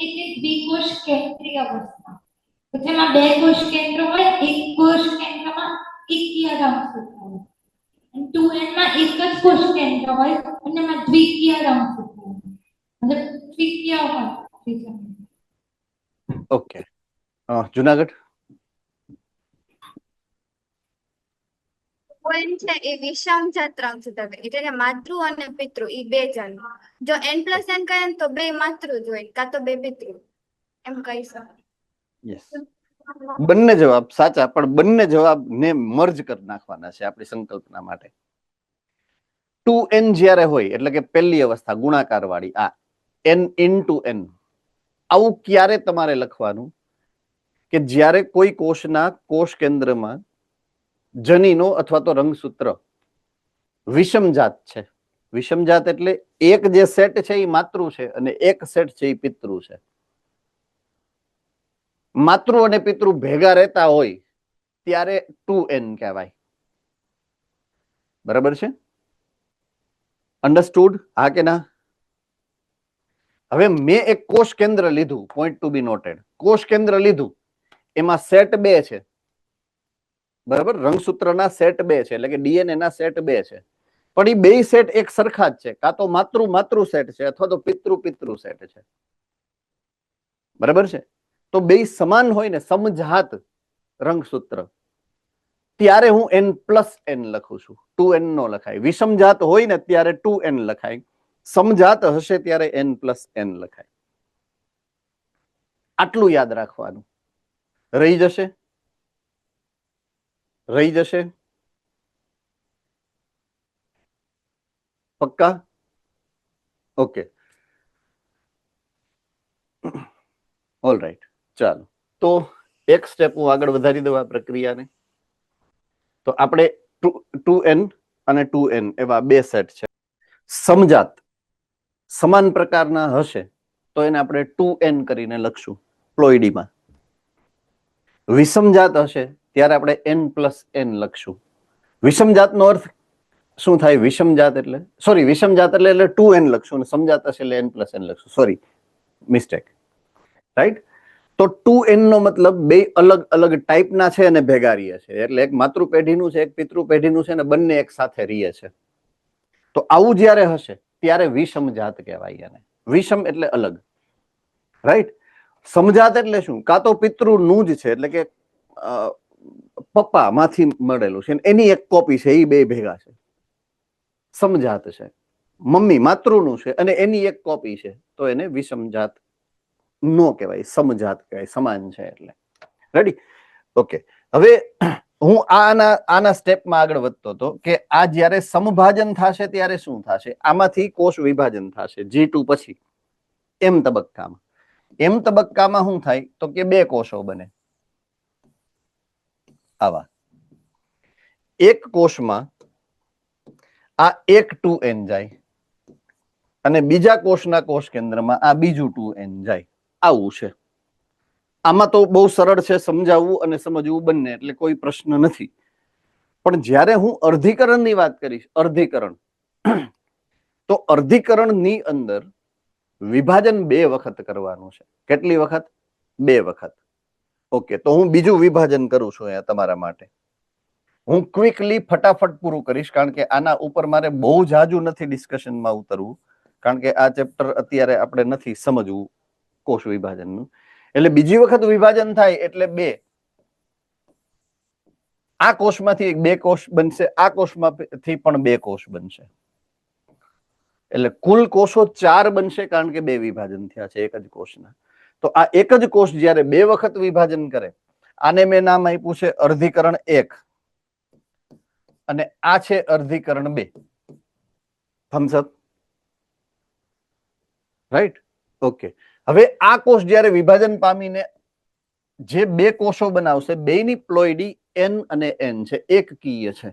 Speaker 4: એટલે દ્વિકોષ કેન્દ્રીય અવસ્થા. તો જેમાં બે કોષ કેન્દ્ર હોય, એક કોષ કેન્દ્રમાં એકીય રંગસૂત્ર હોય. અને 2N માં એક જ કોષ કેન્દ્ર હોય અને એમાં દ્વિકીય રંગસૂત્ર હોય. મતલબ દ્વિકીય હોય.
Speaker 1: ઓકે, જુનાગઢ.
Speaker 3: N છે એ વિષમજાત રંગસૂત્ર, એટલે કે માતૃ અને પિતૃ એ બે જણ. જો N+N કહે ને તો બે માતૃ જ હોય કાં તો બે પિતૃ, એમ કહી શકાય.
Speaker 1: યસ, બંને જવાબ સાચા, પણ બંને જવાબ ને મર્જ કરી નાખવાના છે આપણી સંકલ્પના માટે. 2N જ્યારે હોય એટલે કે પહેલી અવસ્થા ગુણાકાર વાળી, આ N into N, આવું ક્યારે તમારે લખવાનું કે જ્યારે કોઈ કોષના કોષ કેન્દ્રમાં જનીનો અથવા તો રંગસૂત્ર વિષમજાત છે. વિષમજાત એટલે એક જે સેટ છે એ માતૃ છે અને એક સેટ છે એ પિતૃ છે. માતૃ અને પિતૃ ભેગા રહેતા હોય ત્યારે 2N કહેવાય. બરાબર છે? અન્ડરસ્ટુડ? હા કે ના? હવે મેં એક કોષ કેન્દ્ર લીધું, પોઈન્ટ ટુ બી નોટેડ. કોષ કેન્દ્ર લીધું, એમાં સેટ 2 છે. બરાબર? રંગસૂત્રના સેટ 2 છે, એટલે કે DNA ના સેટ 2 છે. પણ એ બે સેટ એક સરખા જ છે, કાં તો માતૃ માતૃ સેટ છે અથવા તો પિતૃ પિતૃ સેટ છે. બરાબર છે? તો બે સમાન હોય ને, સમજાત રંગસૂત્ર, ત્યારે હું N+N લખું છું. 2N નો લખાય. વિષમજાત હોય ને ત્યારે 2N લખાય, સમજાત હશે ત્યારે N+N લખાય. આટલું યાદ રાખવાનું. રહી જશે? રહી જશે? પક્કા? Okay, all right. ચાલો, તો એક સ્ટેપ હું આગળ વધારી દઉં આ પ્રક્રિયાને. તો આપણે 2N અને 2N એવા બે સેટ છે. સમજાત સમાન પ્રકારના હશે તો એને આપણે 2N કરીને લખશું પ્લોઈડીમાં. વિષમજાત હશે ત્યારે આપણે N+N લખશું. વિષમજાતનો અર્થ શું થાય? વિષમજાત એટલે વિષમજાત એટલે 2N લખશું અને સમજાત હશે એટલે N+N લખશું. Sorry, mistake. રાઈટ? તો 2N નો મતલબ બે અલગ અલગ ટાઈપના છે અને ભેગા રહીએ છે. એટલે એક માતૃ પેઢીનું છે, એક પિતૃ પેઢીનું છે, અને બંને એક સાથે રહીએ છે. તો આવું જ્યારે હશે ત્યારે વિષમજાત કહેવાય એને. વિષમ એટલે અલગ. રાઈટ? સમજાત એટલે શું? કાં તો પિતૃનું જ છે, એટલે કે પપ્પા માંથી મળેલું છે, એની એક કોપી છે, એ બે ભેગા છે, સમજાત છે. મમ્મી માતૃનું છે અને એની એક કોપી છે તો એને વિષમજાત નો કહેવાય, સમજાત કહેવાય, સમાન છે એટલે. રેડી? ઓકે. હવે હું આના સ્ટેપમાં આગળ વધતો હતો કે આ જ્યારે સમભાજન થશે ત્યારે શું થશે? આમાંથી કોષ વિભાજન થશે G2 પછી એમ તબક્કામાં. એમ તબક્કામાં શું થાય તો કે બે કોષો બને આવા. એક કોષમાં આ એક 2n જાય અને બીજા કોષના કોષ કેન્દ્રમાં આ બીજું 2n જાય. આવું છે. આમાં તો બહુ સરળ છે સમજાવવું અને સમજવું બંને, એટલે કોઈ પ્રશ્ન નથી. પણ જ્યારે હું અર્ધીકરણની વાત કરીશ, અર્ધીકરણ, તો અર્ધીકરણની અંદર વિભાજન 2 વખત કરવાનું છે. કેટલી વખત? 2 વખત. ઓકે, તો હું બીજું વિભાજન કરું છું અહીંયા તમારા માટે. હું ક્વિકલી ફટાફટ પૂરું કરીશ કારણ કે આના ઉપર મારે બહુ જાજુ નથી ડિસ્કશનમાં ઉતરવું, કારણ કે આ ચેપ્ટર અત્યારે આપણે નથી સમજવું કોષ વિભાજનનું. એટલે બીજી વખત વિભાજન થાય એટલે 2. આ કોષમાંથી 2 કોષ બનશે, આ કોષમાંથી પણ 2 કોષ બનશે. એટલે કુલ કોષો 4 બનશે કારણ કે 2 વિભાજન થયા છે એક જ કોષના. તો આ એક જ કોષ જ્યારે 2 વખત વિભાજન કરે, આને મેં નામ આપ્યું છે અર્ધીકરણ 1 અને આ છે અર્ધીકરણ 2. થમ્સ અપ. રાઈટ? ઓકે. હવે આ કોષ જ્યારે વિભાજન પામીને જે 2 કોષો બનાવશે, બેયની પ્લોઈડી n અને n છે, એકકીય છે.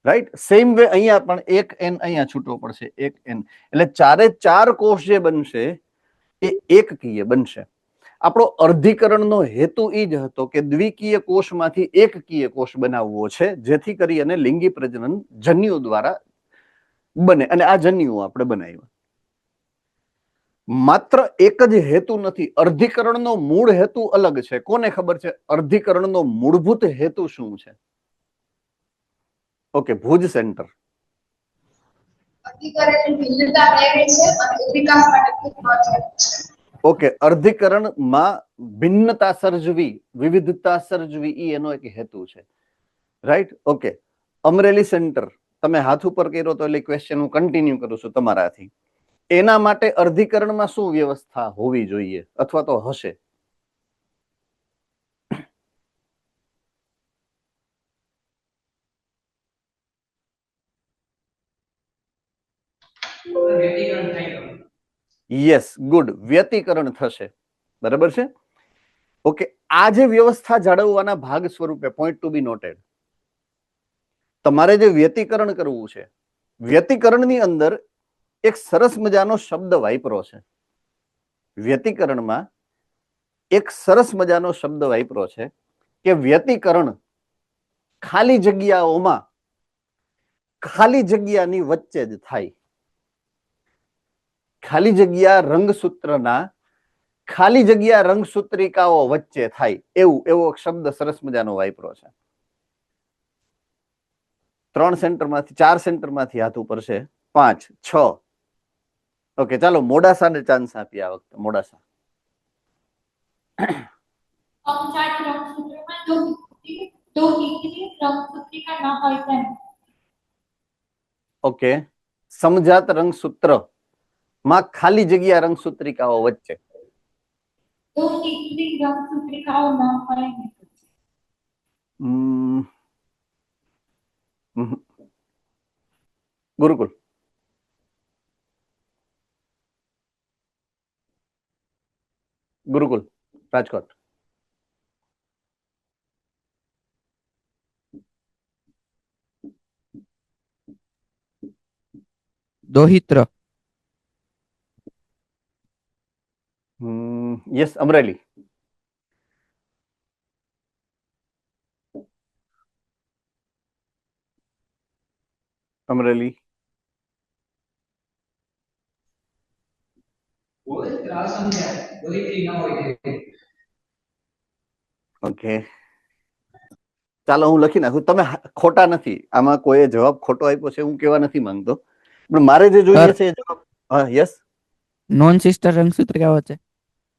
Speaker 1: રાઈટ? સેમ વે અહીંયા પણ એક n અહીંયા છૂટવો પડશે, એક n. એટલે 4 કોષ જે બનશે એ એકકીય બનશે. આપણો અર્ધીકરણનો હેતુ એ જ હતો કે દ્વિકીય કોષમાંથી એકકીય કોષ બનાવવો છે, જેથી કરી અને લિંગી પ્રજનન જન્યુ દ્વારા બને, અને આ જન્યુ આપણે બનાવ્યા. માત્ર એક જ હેતુ નથી, અર્ધીકરણનો મૂળ હેતુ અલગ છે. કોને ખબર છે અર્ધીકરણનો મૂળભૂત હેતુ શું છે? Okay, Bhuj centre. ઓકે, અર્ધીકરણમાં ભિન્નતા સર્જવી, વિવિધતા સર્જવી એ એનો એક હેતુ છે. રાઈટ? ઓકે. અમરેલી સેન્ટર તમે હાથ ઉપર કર્યો તો એટલે ક્વેશ્ચન હું કન્ટિન્યુ કરું છું તમારાથી. એના માટે અર્ધીકરણમાં શું વ્યવસ્થા હોવી જોઈએ અથવા તો હશે? Yes, good. વ્યતિકરણ થશે. બરાબર છે? ઓકે. આ જે વ્યવસ્થા જાળવવાના ભાગ સ્વરૂપે, પોઈન્ટ ટુ બી નોટેડ, તમારે જે વ્યતિકરણ કરવું છે, વ્યતિકરણની અંદર એક સરસ મજાનો શબ્દ વાપરો છે. વ્યતિકરણમાં એક સરસ મજાનો શબ્દ વાપરો છે કે વ્યતિકરણ ખાલી જગ્યાઓમાં ખાલી જગ્યાની વચ્ચે જ થાય. ખાલી જગ્યા રંગસૂત્રના ખાલી જગ્યા રંગસૂત્રિકાઓ વચ્ચે થાય એવો શબ્દ સરસ મજાનો વાપરો છે. 3 સેન્ટરમાંથી 4 સેન્ટરમાંથી હાથ ઉપર છે, 5 6. ઓકે, ચાલો મોડાસાને ચાન્સ આપીએ આ વખતે. મોડાસા. ઓકે, સમજાત રંગસૂત્ર માં ખાલી જગ્યા રંગસૂત્રિકાઓ વચ્ચે. ગુરુકુળ. ગુરુકુળ રાજકોટ.
Speaker 2: દોહિત્ર.
Speaker 1: યસ, અમરેલી. અમરેલી. ઓકે, ચાલો હું લખી નાખું. તમે ખોટા નથી, આમાં કોઈ જવાબ ખોટો આપ્યો છે હું કેવા નથી માંગતો, પણ મારે જે જોઈએ છે એ જવાબ. હા, યસ.
Speaker 2: નોન સિસ્ટર રંગસૂત્રિકાઓ છે.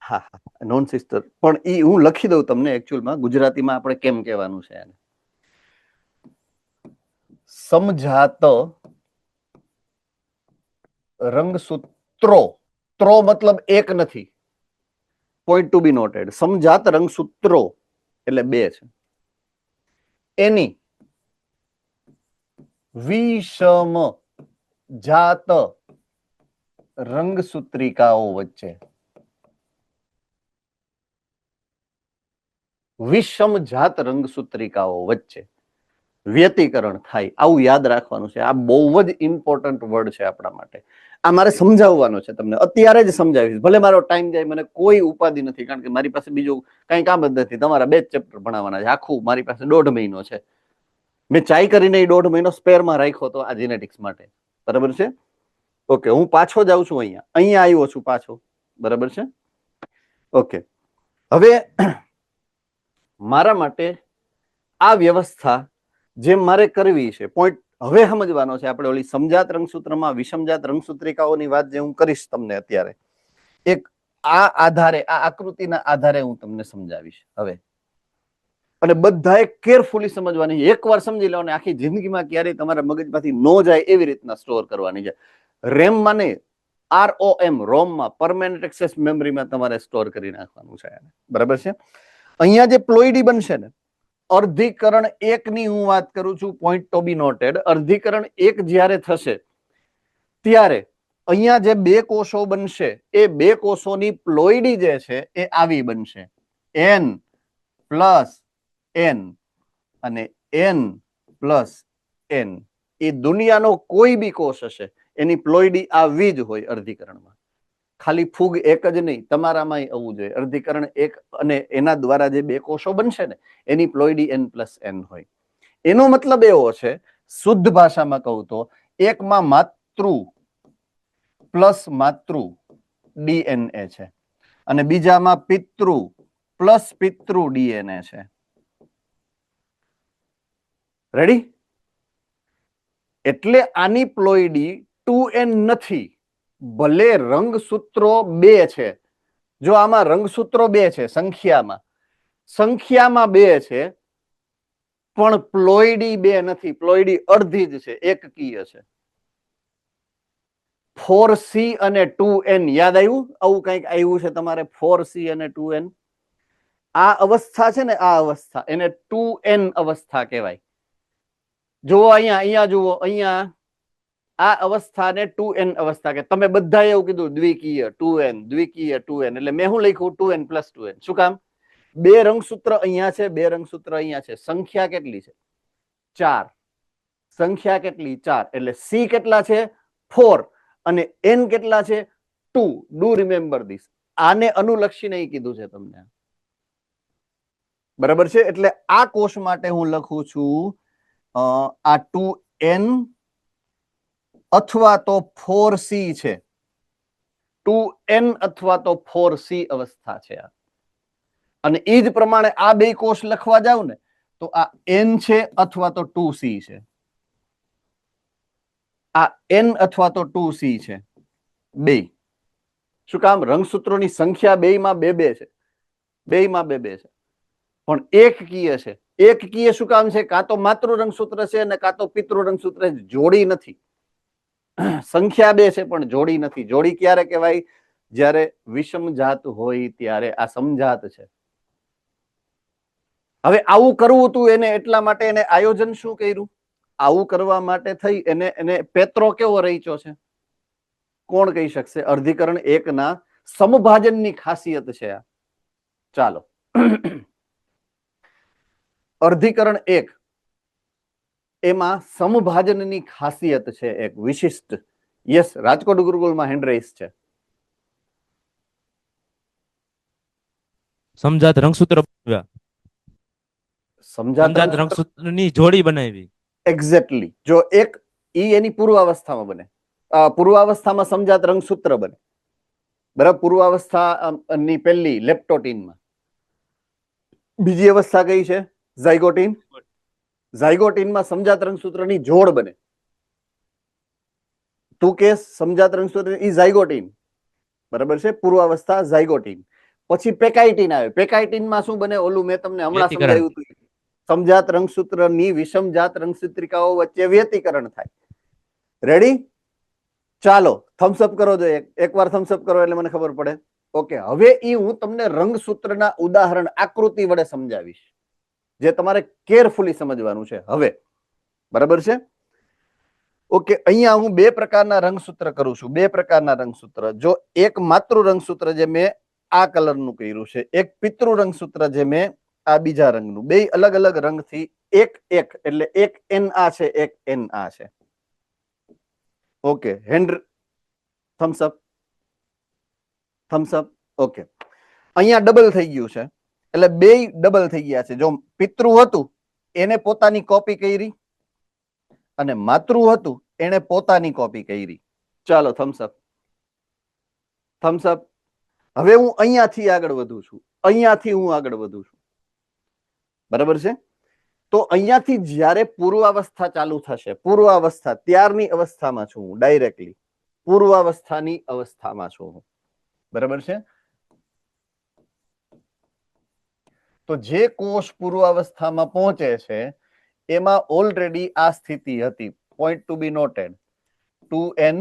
Speaker 1: હા, નોન સિસ્ટર, પણ ઈ હું લખી દઉં તમને. એકચ્યુઅલમાં ગુજરાતીમાં આપણે કેમ કહેવાનું છે એને. સમજાત રંગસૂત્રો, ત્રો મતલબ એક નથી, પોઈન્ટ ટુ બી નોટેડ. સમજાત રંગસૂત્રો એટલે બે છે. એની વિષમ જાત રંગસૂત્રિકાઓ વચ્ચે, વિષમ જાત રંગસૂત્રિકાઓ વચ્ચે વ્યતિકરણ થાય. આવું યાદ રાખવાનું છે. આ બહુ જ ઇમ્પોર્ટન્ટ વર્ડ છે આપણા માટે. આ મારે સમજાવવાનો છે તમને, અત્યારે જ સમજાવીશ. ભલે મારો ટાઈમ જાય, મને કોઈ ઉપાધિ નથી, કારણ કે મારી પાસે બીજું કઈ કામ જ નથી. તમારા 2 ચેપ્ટર ભણાવવાના છે. આખું મારી પાસે 1.5 મહિનો છે. મેં ચાઈ કરીને 1.5 મહિનો સ્પેરમાં રાખ્યો તો આ જીનેટિક્સ માટે. બરાબર છે? ઓકે, હું પાછો જાઉં છું અહીંયા આવ્યો છું પાછો. બરાબર છે? ઓકે, હવે મારા માટે આ વ્યવસ્થા જેમ મારે કરવી છે, પોઈન્ટ હવે સમજવાનો છે આપણે. ઓલી સમજાત રંગસૂત્રમાં વિષમજાત રંગસૂત્રિકાઓની વાત જે હું કરીશ તમને અત્યારે, એક આ આધારે, આ આકૃતિના આધારે હું તમને સમજાવીશ હવે. અને બધાએ કેરફુલી સમજવાની. એકવાર સમજી લો ને આખી જિંદગીમાં ક્યારેય તમારા મગજમાંથી ન જાય એવી રીતના સ્ટોર કરવાની છે. રેમ માં નહીં, ROM, રોમમાં, પરમેનન્ટ એક્સેસ મેમરીમાં તમારે સ્ટોર કરી નાખવાનું છે. બરાબર છે? અહીંયા જે પ્લોઈડી બનશે ને, અર્ધીકરણ 1 ની હું વાત કરું છું, પોઈન્ટ ટુ બી નોટેડ. અર્ધીકરણ 1 જ્યારે થશે ત્યારે અહીંયા જે 2 કોષો બનશે, એ 2 કોષોની પ્લોઈડી જે છે એ આવી બનશે, N પ્લસ N અને N પ્લસ N. એ દુનિયાનો કોઈ બી કોષ હશે એની પ્લોઈડી આવી જ હોય અર્ધીકરણમાં. ખાલી ફૂગ એક જ નહીં, તમારામાં આવવું જોઈએ. અર્ધીકરણ 1 અને એના દ્વારા જે 2 કોષો બનશે ને એની પ્લોઈડી N પ્લસ N હોય. એનો મતલબ એવો છે, શુદ્ધ ભાષામાં કહું તો, એકમાં માતૃ પ્લસ માતૃ DNA છે અને બીજામાં પિતૃ પ્લસ પિતૃ DNA છે. રેડી? એટલે આની પ્લોઈડી 2N નથી, ભલે રંગસૂત્રો 2 છે. જો આમાં રંગસૂત્રો 2 છે, સંખ્યામાં 2 છે, પણ પ્લોઈડી 2 નથી. પ્લોઈડી અડધી જ છે, એકકીય છે. 4C અને 2N યાદ આવ્યું? આવું કંઈક આવ્યું છે તમારે, 4C અને 2N. આ અવસ્થા છે ને, આ અવસ્થા, એને 2N અવસ્થા કહેવાય. જુઓ અહીંયા જુઓ, અહીંયા આ અવસ્થાને 2N અવસ્થા કે. તમે બધા એવું કીધું દ્વિકીય 2N, દ્વિકીય 2N, એટલે મેં શું લખ્યું? 2N plus 2N. શું કામ? 2 રંગસૂત્ર અહીંયા છે, 2 રંગસૂત્ર અહીંયા છે. સંખ્યા કેટલી છે? 4. સંખ્યા કેટલી? 4. એટલે C કેટલા છે? 4 અને N કેટલા છે? 2. Do remember this. આને અનુલક્ષીને એ કીધું છે તમને. બરાબર છે? એટલે આ કોષ માટે હું લખું છું આ 2N અથવા તો 4C છે. 2N અથવા તો 4C અવસ્થા છે આ. અને એ જ પ્રમાણે આ 2 કોષ લખવા જાવ ને તો આ N છે અથવા તો 2C છે. આ N અથવા તો 2C છે. 2. શું કામ? રંગસૂત્રોની સંખ્યા 2 માં 2 છે. 2 માં 2 છે. પણ એકકીય છે. એકકીય શું કામ છે? કાં તો માતૃ રંગસૂત્ર છે અને કાં તો પિતૃ રંગસૂત્ર છે. જોડી નથી. સંખ્યા 2 છે પણ જોડી નથી. જોડી ક્યારે કહેવાય? જ્યારે વિષમ જાત હોય ત્યારે. આ સમજાત છે. હવે આવું કરવું હતું એને, એટલા માટે એને આયોજન શું કર્યું? આવું કરવા માટે થઈ એને પેત્રો કેવો રહીચો છે? કોણ કહી શકશે? અર્ધીકરણ 1 ના સમભાજનની ખાસિયત છે આ. ચાલો, અર્ધીકરણ 1 એમાં સમભાજનની ખાસિયત છે એક વિશિષ્ટ. યસ, રાજકોટ ગુરુકુલમાં હેન્ડરેસ છે.
Speaker 5: સમજાત રંગસૂત્ર બનાવ્યા.
Speaker 1: સમજાત
Speaker 5: રંગસૂત્રની જોડી બનાવી.
Speaker 1: એક્ઝેક્ટલી. જો એક ઈ એની પૂર્વાવસ્થામાં બને, પૂર્વાવસ્થામાં સમજાત રંગસૂત્ર બને. બરાબર? પૂર્વાવસ્થાની પહેલી લેપ્ટોટીનમાં. બીજી અવસ્થા કઈ છે? ઝાયગોટીન. ઝાયગોટીનમાં સમજાત રંગસૂત્રની જોડ બને. તું કે સમજાત રંગસૂત્ર ઈ ઝાયગોટીન. બરાબર છે? પૂર્વાવસ્થા ઝાયગોટીન. પછી પેકાઇટીન આવે. પેકાઇટીનમાં શું બને? ઓલું મેં તમને હમણાં સમજાવ્યું હતું. સમજાત રંગસૂત્રની વિષમજાત રંગસૂત્રિકાઓ વચ્ચે વ્યતિકરણ થાય. રેડી? ચાલો થમ્સઅપ કરો જો એકવાર થમ્સઅપ કરો એટલે મને ખબર પડે. ઓકે, હવે હું તમને રંગસૂત્રના ઉદાહરણ આકૃતિ વડે સમજાવીશ, જે તમારે કેરફુલી સમજવાનું છે હવે. બરાબર છે? ઓકે, અહીંયા હું બે પ્રકારના રંગસૂત્ર કરું છું, બે પ્રકારના રંગસૂત્ર. જો એક માતૃ રંગસૂત્ર જે મેં આ કલરનું કર્યું છે, એક પિતૃ રંગસૂત્ર જે મેં આ બીજા રંગનું, બે અલગ અલગ રંગથી એક એટલે એક એન આ છે, એક એન આ છે. Okay, hand Thums Up, Thums Up. Okay, અહીંયા ડબલ થઈ ગયું છે એટલે બે ડબલ થઈ ગયા છે. જો પિતૃ હતું એને પોતાની કોપી કરી અને માતૃ હતું એને પોતાની કોપી કરી. ચાલો થમ્સઅપ, થમ્સઅપ. હવે હું અહીંયાથી આગળ વધું છું, અહીંયાથી હું આગળ વધું છું. બરાબર છે? તો અહીંયાથી જ્યારે પૂર્વાવસ્થા ચાલુ થશે, પૂર્વાવસ્થા ત્યારની અવસ્થામાં છું હું, ડાયરેક્ટલી પૂર્વાવસ્થાની અવસ્થામાં છું હું. બરાબર છે? તો જે કોષ પૂર્વાવસ્થામાં પહોંચે છે એમાં ઓલરેડી આ સ્થિતિ હતી. પોઈન્ટ ટુ બી નોટેડ, 2n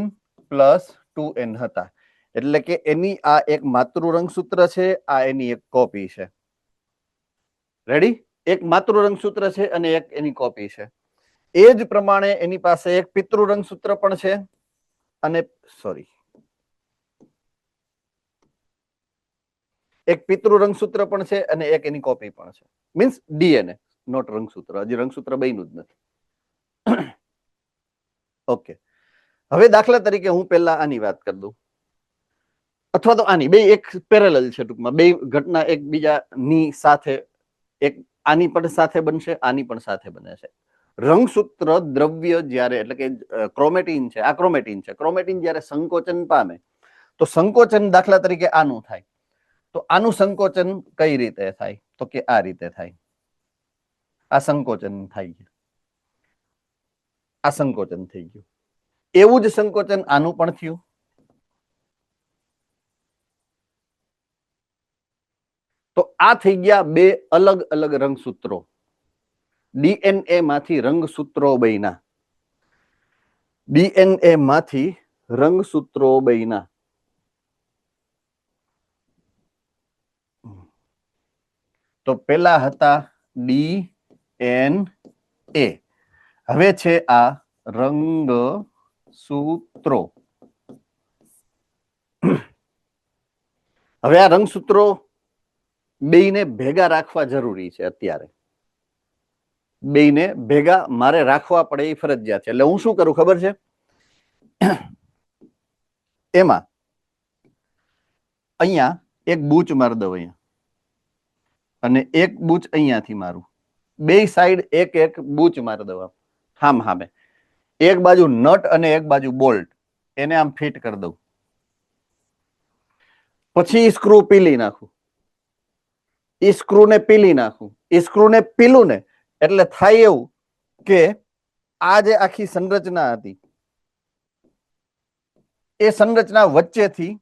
Speaker 1: + 2n હતા. એટલે કે એની આ એક માતૃ રંગસૂત્ર છે, આ એની એક કોપી છે. રેડી? એક માતૃ રંગસૂત્ર છે અને એક એની કોપી છે. એ જ પ્રમાણે એની પાસે એક પિતૃ રંગસૂત્ર પણ છે અને એક પિતૃ રંગસૂત્ર પણ છે અને એક એની કોપી પણ છે. મીન્સ ડીએનએ, નોટ રંગસૂત્ર. હજી રંગસૂત્ર બન્યું જ નથી. ઓકે, હવે દાખલા તરીકે હું પહેલા આની વાત કરી દઉં, અથવા તો આની. બે એક પેરેલલ છે, ટૂંકમાં બે ઘટના એકબીજાની સાથે, એક આની પણ સાથે બનશે, આની પણ સાથે બને છે. રંગસૂત્ર દ્રવ્ય જ્યારે, એટલે કે ક્રોમેટીન છે, આ ક્રોમેટીન છે, ક્રોમેટીન જ્યારે સંકોચન પામે તો સંકોચન દાખલા તરીકે આનું થાય, તો આનું સંકોચન કઈ રીતે થાય? તો કે આ રીતે થાય. આ સંકોચન થાય છે, આ સંકોચન થઈ ગયું. એવું જ સંકોચન આનું પણ થયું. તો આ થઈ ગયા બે અલગ અલગ રંગસૂત્રો. ડીએનએ માંથી રંગસૂત્રો બન્યા, ડીએનએ માંથી રંગસૂત્રો બન્યા. તો પેલા હતા ડીએનએ, હવે છે આ રંગસૂત્રો. હવે આ રંગસૂત્રો બેયને ભેગા રાખવા જરૂરી છે. અત્યારે બેયને ભેગા મારે રાખવા પડે એ ફરજિયાત છે. એટલે હું શું કરું ખબર છે? એમાં અહીંયા એક બૂચ મારી દઉં, અહીંયા અને એક બૂચ અહીંયાથી મારું. બે સાઈડ એક એક બૂચ મારી દઉં હામ હામે. એક બાજુ નટ અને એક બાજુ બોલ્ટ, એને આમ ફિટ કરી દઉં. પછી સ્ક્રૂ પીલી નાખું, એ સ્ક્રૂ ને પીલી નાખું. એ સ્ક્રૂ ને પીલું ને એટલે થાય એવું કે આ જે આખી સંરચના હતી એ સંરચના વચ્ચેથી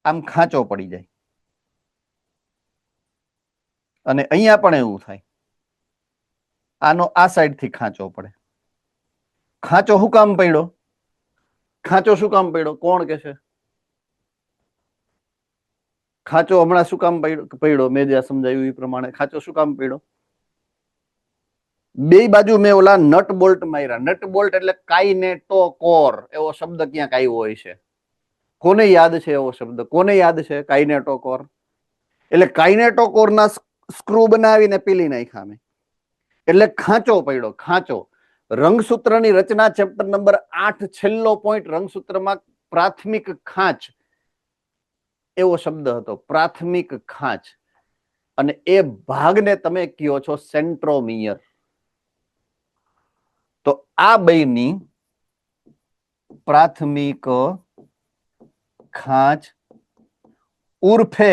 Speaker 1: આમ ખાંચો પડી જાય. અને અહીંયા પણ એવું થાય, આનો આ સાઈડ થી ખાંચો પડે. ખાંચો શું કામ પડ્યો? ખાંચો શું કામ પડ્યો? કોણ કે છે? ખાંચો હમણાં શું કામ પડ્યો? મેં જ્યાં સમજાવ્યું એ પ્રમાણે ખાંચો શું કામ પડ્યો? બે બાજુ મેં ઓલા નટ બોલ્ટ માર્યા. નટ બોલ્ટ એટલે કાઇનેટોકોર એવો શબ્દ ક્યાંક આવ્યો હોય છે. કોને યાદ છે એવો શબ્દ? કોને યાદ છે કાઇનેટોકોર? એટલે કાઇનેટોકોરના સ્ક્રૂ બનાવીને પીલી નાખ્યા મેં, એટલે ખાંચો પડ્યો. ખાંચો. રંગસૂત્રની રચના ચેપ્ટર નંબર 8 છેલ્લો પોઈન્ટ રંગસૂત્રમાં પ્રાથમિક ખાંચ એવો શબ્દ હતો, પ્રાથમિક ખાંચ. અને એ ભાગને તમે કયો છો સેન્ટ્રોમિયર. તો આ બેની પ્રાથમિક ખાંચ ઉર્ફે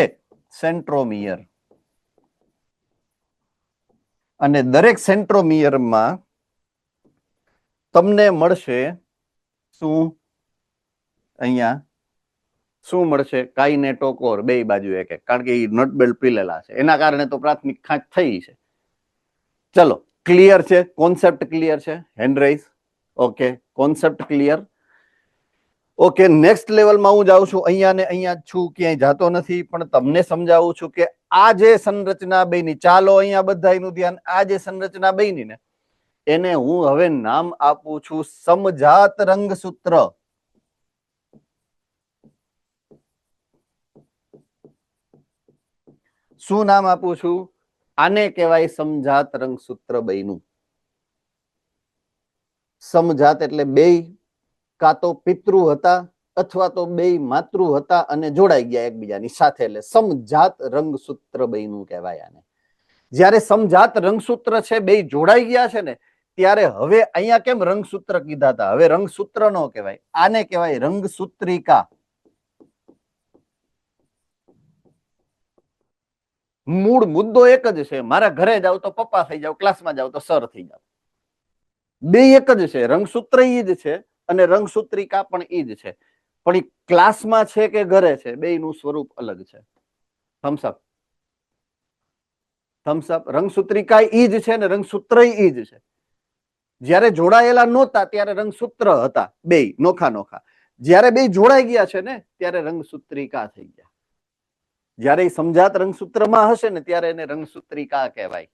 Speaker 1: સેન્ટ્રોમિયર. અને દરેક સેન્ટ્રોમિયરમાં તમને મળશે શું? અહીંયા શું મળશે? કાઇનેટોકોર. બે બાજુ એક એક, કારણ કે એ નટ બેલ્ટ પીલેલા છે, એના કારણે તો પ્રાથમિક ખાંચ થઈ છે. ચલો, ક્લિયર છે? કોન્સેપ્ટ ક્લિયર છે? Hand rise. Okay, concept clear. Okay, next લેવલમાં હું જાઉં છું, અહીંયા ને અહીંયા જ છું, ક્યાંય જાતો નથી, પણ તમને સમજાવું છું કે આ જે સંરચના બની, ચાલો અહીંયા બધાયનું ધ્યાન, આ જે સંરચના બની ને એને હું હવે નામ આપું છું સમજાત રંગસૂત્ર. શું નામ આપું છું? આને કહેવાય સમજાત રંગસૂત્ર બન્યું. સમજાત એટલે બે કા તો પિતૃ હતા અથવા તો બે માતૃ હતા અને જોડાઈ ગયા એકબીજાની સાથે, એટલે સમજાત રંગસૂત્ર બન્યું કહેવાય આને. જ્યારે સમજાત રંગસૂત્ર છે, બે જોડાઈ ગયા છે ને, ત્યારે હવે અહીંયા કેમ રંગસૂત્ર કીધા હતા, હવે રંગસૂત્ર નો કહેવાય, આને કહેવાય રંગસૂત્રિકા. મૂળ મુદ્દો એક જ છે, મારા ઘરે જાવ તો પપ્પા થઈ જાવ, ક્લાસમાં જાવ તો સર થઈ જાવ, બે એક જ છે. રંગસૂત્ર ઈ જ છે અને રંગસૂત્રિકા પણ ઈ જ છે, પણ ઈ ક્લાસમાં છે કે ઘરે છે, બેયનું સ્વરૂપ અલગ છે. થમ્સઅપ, થમ્સઅપ. રંગસૂત્રિકા ઈ જ છે ને રંગસૂત્ર ઈ જ છે. જ્યારે જોડાયેલા નહોતા ત્યારે રંગસૂત્ર હતા, બે નોખા નોખા. જ્યારે બે જોડાઈ ગયા છે ને ત્યારે રંગસૂત્રિકા થઈ ગયા. જ્યારે સમજાત રંગસૂત્રમાં હશે ને ત્યારે એને રંગસૂત્રિકા કહેવાય.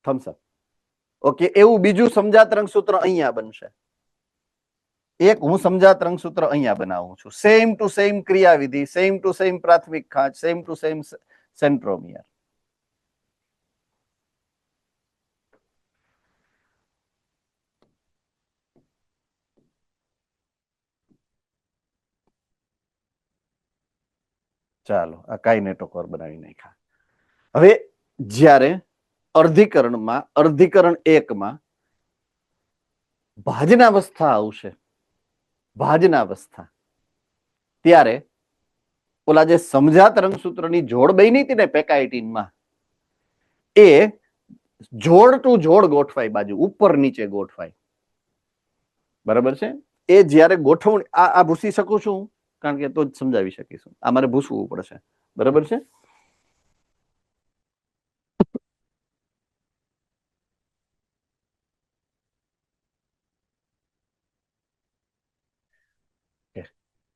Speaker 1: થમ્સઅપ. ઓકે, એવું બીજું સમજાત રંગસૂત્ર અહીંયા બનશે. એક હું સમજાત રંગસૂત્ર અહીંયા બનાવું છું, સેમ ટુ સેમ ક્રિયાવિધિ, સેમ ટુ સેમ પ્રાથમિક ખાંચ, સેમ ટુ સેમ સેન્ટ્રોમિયર. ચાલો, આ કાઇનેટોકોર બનાવી નાખ્યા. હવે જ્યારે અર્ધીકરણમાં, અર્ધીકરણ 1 માં ભાજનાવસ્થા આવશે, ભાજનાવસ્થા, ત્યારે ઓલા જે સમજાત રંગસૂત્રની જોડ બની હતી ને પેકાઇટીનમાં, એ જોડ ટુ જોડ ગોઠવાય, બાજુ ઉપર નીચે ગોઠવાય. બરાબર છે? એ જ્યારે ગોઠવણી, આ ભૂસી શકું છું કારણ કે તો જ સમજાવી શકીશું, આ મારે ભૂસવું પડશે. બરાબર છે?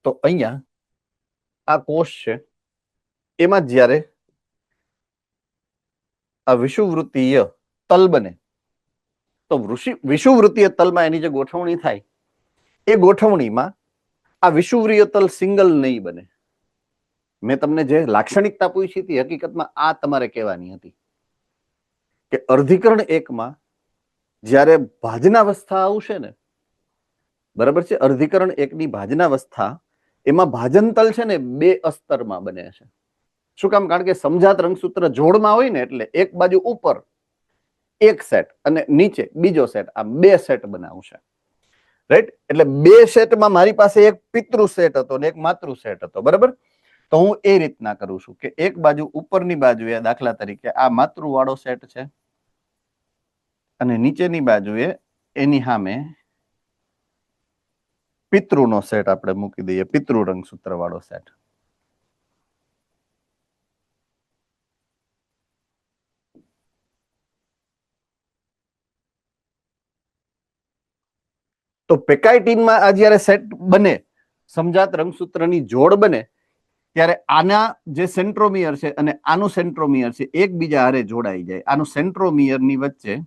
Speaker 1: તો અહીંયા આ કોષ છે, એમાં જ્યારે આ વિષુવવૃત્તીય તલ બને તો વિષુવવૃત્તીય તલમાં એની જે ગોઠવણી થાય, એ ગોઠવણીમાં આ વિષુવવૃત્તીય તલ સિંગલ નહીં બને. મેં તમને જે લાક્ષણિકતા પૂછી હતી, હકીકતમાં આ તમારે કહેવાની હતી કે અર્ધીકરણ 1 માં જ્યારે ભાજનાવસ્થા આવશે ને, બરાબર છે, અર્ધીકરણ 1 ની ભાજનાવસ્થા, એમાં ભાજનતલ છે ને બે અસ્તરમાં બને છે. શું કામ? કારણ કે સમજાત રંગસૂત્ર જોડમાં હોય ને, એટલે એક બાજુ ઉપર એક સેટ અને નીચે બીજો સેટ, આ બે સેટ બનાવશે. રાઈટ? એટલે બે સેટમાં મારી પાસે એક પિતૃ સેટ હતો ને એક માતૃ સેટ હતો. બરાબર? તો હું એ રીતના કરું છું કે એક બાજુ ઉપરની બાજુએ, દાખલા તરીકે આ માતૃ વાળો સેટ છે અને નીચેની બાજુએ એની સામે પિતૃનો સેટ આપણે મૂકી દઈએ, પિતૃ રંગસૂત્ર વાળો સેટ. તો પેકાઇટીનમાં આ જ્યારે સેટ બને, સમજાત રંગસૂત્રની જોડ બને, ત્યારે આના જે સેન્ટ્રોમિયર છે અને આનું સેન્ટ્રોમિયર છે એકબીજા હારે જોડાઈ જાય. આનું સેન્ટ્રોમિયરની વચ્ચે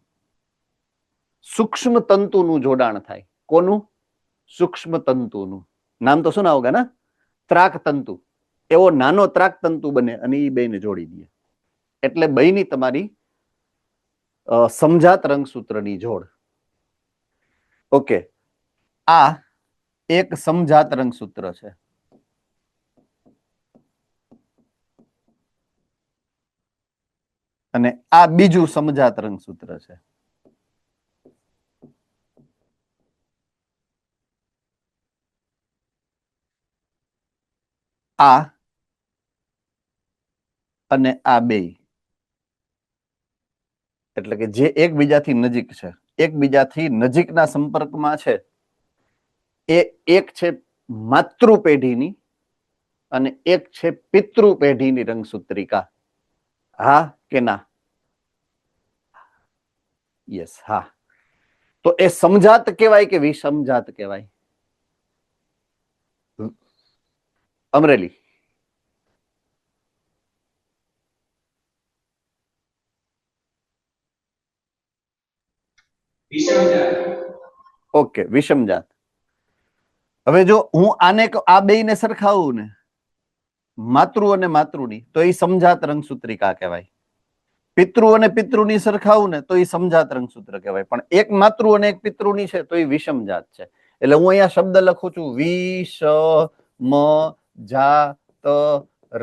Speaker 1: સૂક્ષ્મ તંતુનું જોડાણ થાય. કોનું? સૂક્ષ્મ તંતુનું. નામ તો સુના હોગા ના? ત્રાક તંતુ. એવો નાનો ત્રાક તંતુ બને અને એ બેને જોડી દે, એટલે બેની તમારી સમજાત રંગસૂત્રની જોડ. ઓકે, આ એક સમજાત રંગસૂત્ર છે. અને આ બીજું સમજાત રંગસૂત્ર છે. આ અને આ બે, એટલે કે જે એકબીજાથી નજીક છે, એકબીજાથી નજીકના સંપર્કમાં છે, એ એક છે માતૃ પેઢીની અને એક છે પિતૃ પેઢીની રંગસૂત્રિકા. હા કે ના? યસ, હા. તો એ સમજાત કહેવાય કે વિષમજાત કહેવાય? અમરેલી. ઓકે, વિષમજાત. હવે જો હું આને આ બેયને સરખાવું ને, માતૃ અને માતૃની, તો એ સમજાત રંગસૂત્રિકા કહેવાય. પિતૃ અને પિતૃની સરખાવું ને તો એ સમજાત રંગસૂત્ર કહેવાય. પણ એક માતૃ અને એક પિતૃની છે તો એ વિષમજાત છે. એટલે હું અહીંયા શબ્દ લખું છું વિષમજાત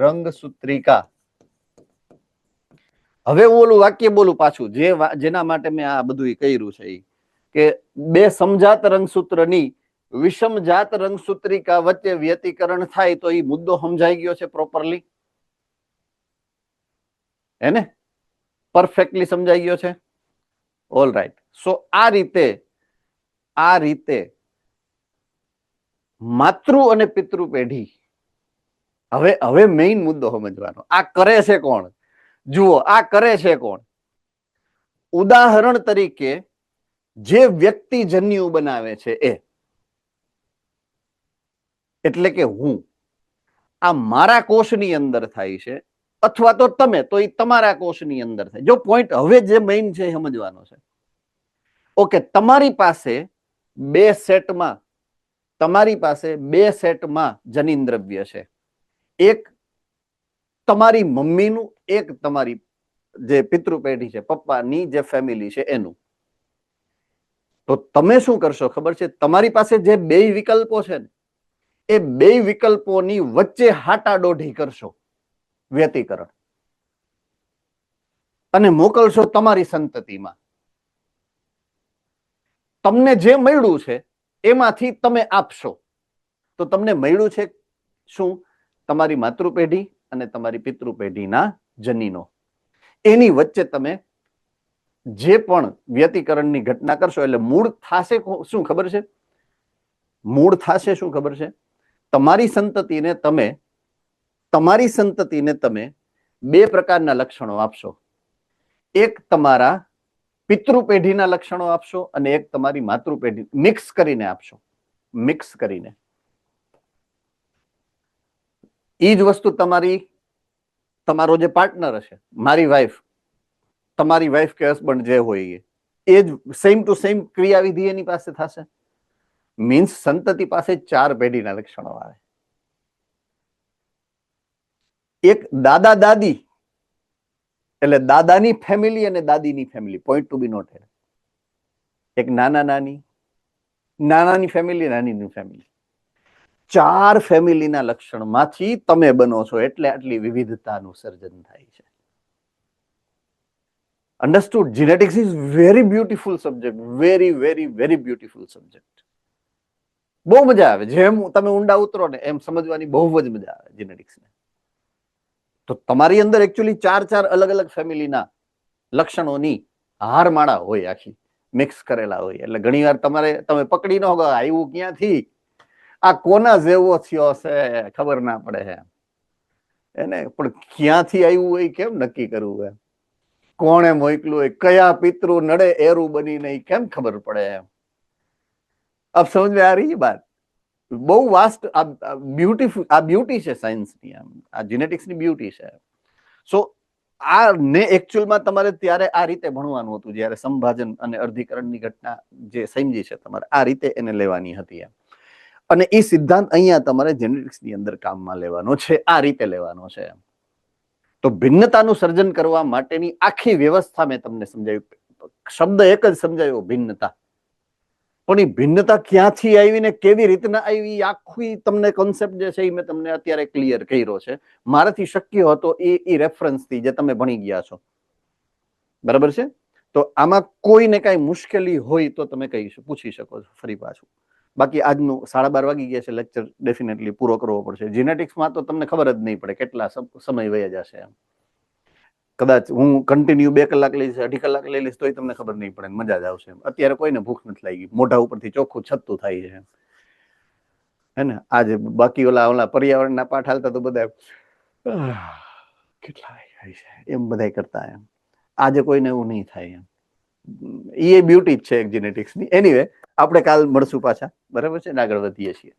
Speaker 1: રંગસૂત્રિકા. હવે હું ઓલું વાક્ય બોલું પાછું, જેના માટે મેં આ બધું કર્યું છે, કે બે સમજાત રંગસૂત્રની વિષમજાત રંગસૂત્રિકા વચ્ચે વ્યતિકરણ થાય તો એ મુદ્દો સમજાઈ ગયો છે પ્રોપરલી? એને પરફેક્ટલી સમજાઈ ગયો છે? All right. સો આ રીતે માતૃ અને પિતૃ પેઢી. હવે મેઇન મુદ્દો સમજવાનો, આ કરે છે કોણ? જુઓ, આ કરે છે કોણ? ઉદાહરણ તરીકે જે વ્યક્તિ જન્યુ બનાવે છે એ, એટલે કે હું, આ મારા કોષની અંદર થાય છે, અથવા તો તમે, તો એ તમારા કોષની અંદર થાય. જો પોઈન્ટ હવે જે મેઇન છે એ સમજવાનો છે. ઓકે, તમારી પાસે બે સેટમાં જનીન દ્રવ્ય છે. એક તમારી મમ્મીનું, એક તમારી જે પિતૃ પેઢી છે, પપ્પાની જે ફેમિલી છે એનું. તો તમે શું કરશો ખબર છે? તમારી પાસે જે બે વિકલ્પો છે ને, એ બે વિકલ્પોની વચ્ચે હાટાડોઢી કરશો, વ્યતિકરણ, અને મોકલશો તમારી સંતતિમાં. તમને જે મળ્યું છે એમાંથી તમે આપશો. તો તમને મળ્યું છે શું? તમારી માતૃ પેઢી અને તમારી પિતૃ પેઢીના જનીનો. એની વચ્ચે તમે જે પણ વ્યતિકરણની ઘટના કરશો, એટલે મૂળ થશે શું ખબર છે? મૂળ થશે શું ખબર છે? તમારી સંતતિને તમે બે પ્રકારના લક્ષણો આપશો. એક તમારા પિતૃ પેઢીના લક્ષણો આપશો અને એક તમારી માતૃ પેઢી, મિક્સ કરીને આપશો. મિક્સ કરીને. એ જ વસ્તુ તમારો જે પાર્ટનર હશે, મારી વાઈફ, તમારી વાઈફ કે હસબન્ડ જે હોય, એ જ સેમ ટુ સેમ ક્રિયાવિધિ એની પાસે થશે. મીન્સ સંતતિ પાસે 4 પેઢીના લક્ષણો આવે. એક દાદા દાદી, એટલે દાદાની ફેમિલી અને દાદીની ફેમિલી, પોઈન્ટ ટુ બી નોટેડ. એક નાના નાની, નાનાની ફેમિલી, નાનીની ફેમિલી. 4 ફેમિલીના લક્ષણમાંથી તમે બનો છો, એટલે આટલી વિવિધતાનું સર્જન થાય છે. Understood? Genetics is very beautiful subject, very very very beautiful subject. બહુ મજા આવે. જેમ તમે ઊંડા ઉતરો ને એમ સમજવાની બહુ જ મજા આવે જીનેટિક્સને. તો તમારી અંદર એકચ્યુઅલી 4 અલગ અલગ ફેમિલીના લક્ષણોની હારમાળા હોય, આખી મિક્સ કરેલા હોય. એટલે ઘણી વાર તમે પકડી ન ગયો આવ્યું ક્યાંથી, આ કોના જેવો થયો છે ખબર ના પડે છે એને, પણ ક્યાંથી આવ્યું હોય કેમ નક્કી કરવું? એમ કોણે મોકલું હોય, કયા પિતૃ નડે એરું બની નહીં કેમ ખબર પડે? એમ અબ સમજ में आ रही है बात? બહુ વાસ્ટ બ્યુટીફુલ આ બ્યુટી છે સાયન્સની, આ જીનેટિક્સની બ્યુટી છે. સો આ ને એકચ્યુઅલમાં તમારે ત્યારે આ રીતે ભણવાનું હતું, જ્યારે સંભાજન અને અર્ધીકરણની ઘટના જે સમજી છે તમારે આ રીતે એને લેવાની હતી એમ. અને એ સિદ્ધાંત અહીંયા તમારે જેનેટિક્સની અંદર કામમાં લેવાનો છે, આ રીતે લેવાનો છે. તો ભિન્નતાનું સર્જન કરવા માટેની આખી વ્યવસ્થા મેં તમને સમજાવ્યું. શબ્દ એક જ સમજાવ્યો, ભિન્નતા. પણ એ ભિન્નતા ક્યાંથી આવી ને કેવી રીતના આવી, આખી તમને કોન્સેપ્ટ જે છે એ મેં તમને અત્યારે ક્લિયર કર્યો છે. મારાથી શક્ય હતો એ રેફરન્સથી જે તમે ભણી ગયા છો. બરાબર છે? તો આમાં કોઈને કઈ મુશ્કેલી હોય તો તમે પૂછી શકો છો ફરી પાછું. બાકી આજનું 12:30 વાગી ગયા છે, લેક્ચર ડેફિનેટલી પૂરો કરવો પડશે. જીનેટિક્સમાં તો તમને ખબર જ નહીં પડે કેટલા સમય વયા જશે એમ. કદાચ હું કન્ટિન્યુ 2 કલાક લઈશ, 2.5 કલાક લઈ લઈશ તોય તમને ખબર નહીં પડે, મજા જ આવશે. અત્યારે કોઈને ભૂખ નથી લાગી, મોઢા ઉપરથી ચોખ્ખું છતું થાય છે, હે ને? આજે બાકી ઓલા પર્યાવરણના પાઠ હાલતા તો બધા કેટલા એમ બધા કરતા એમ. આજે કોઈને એવું નહીં થાય એમ. એ બ્યુટી જ છે એક જીનેટિક્સની. એનીવે આપણે કાલ મળશું પાછા, બરાબર છે ને, આગળ વધીએ છીએ.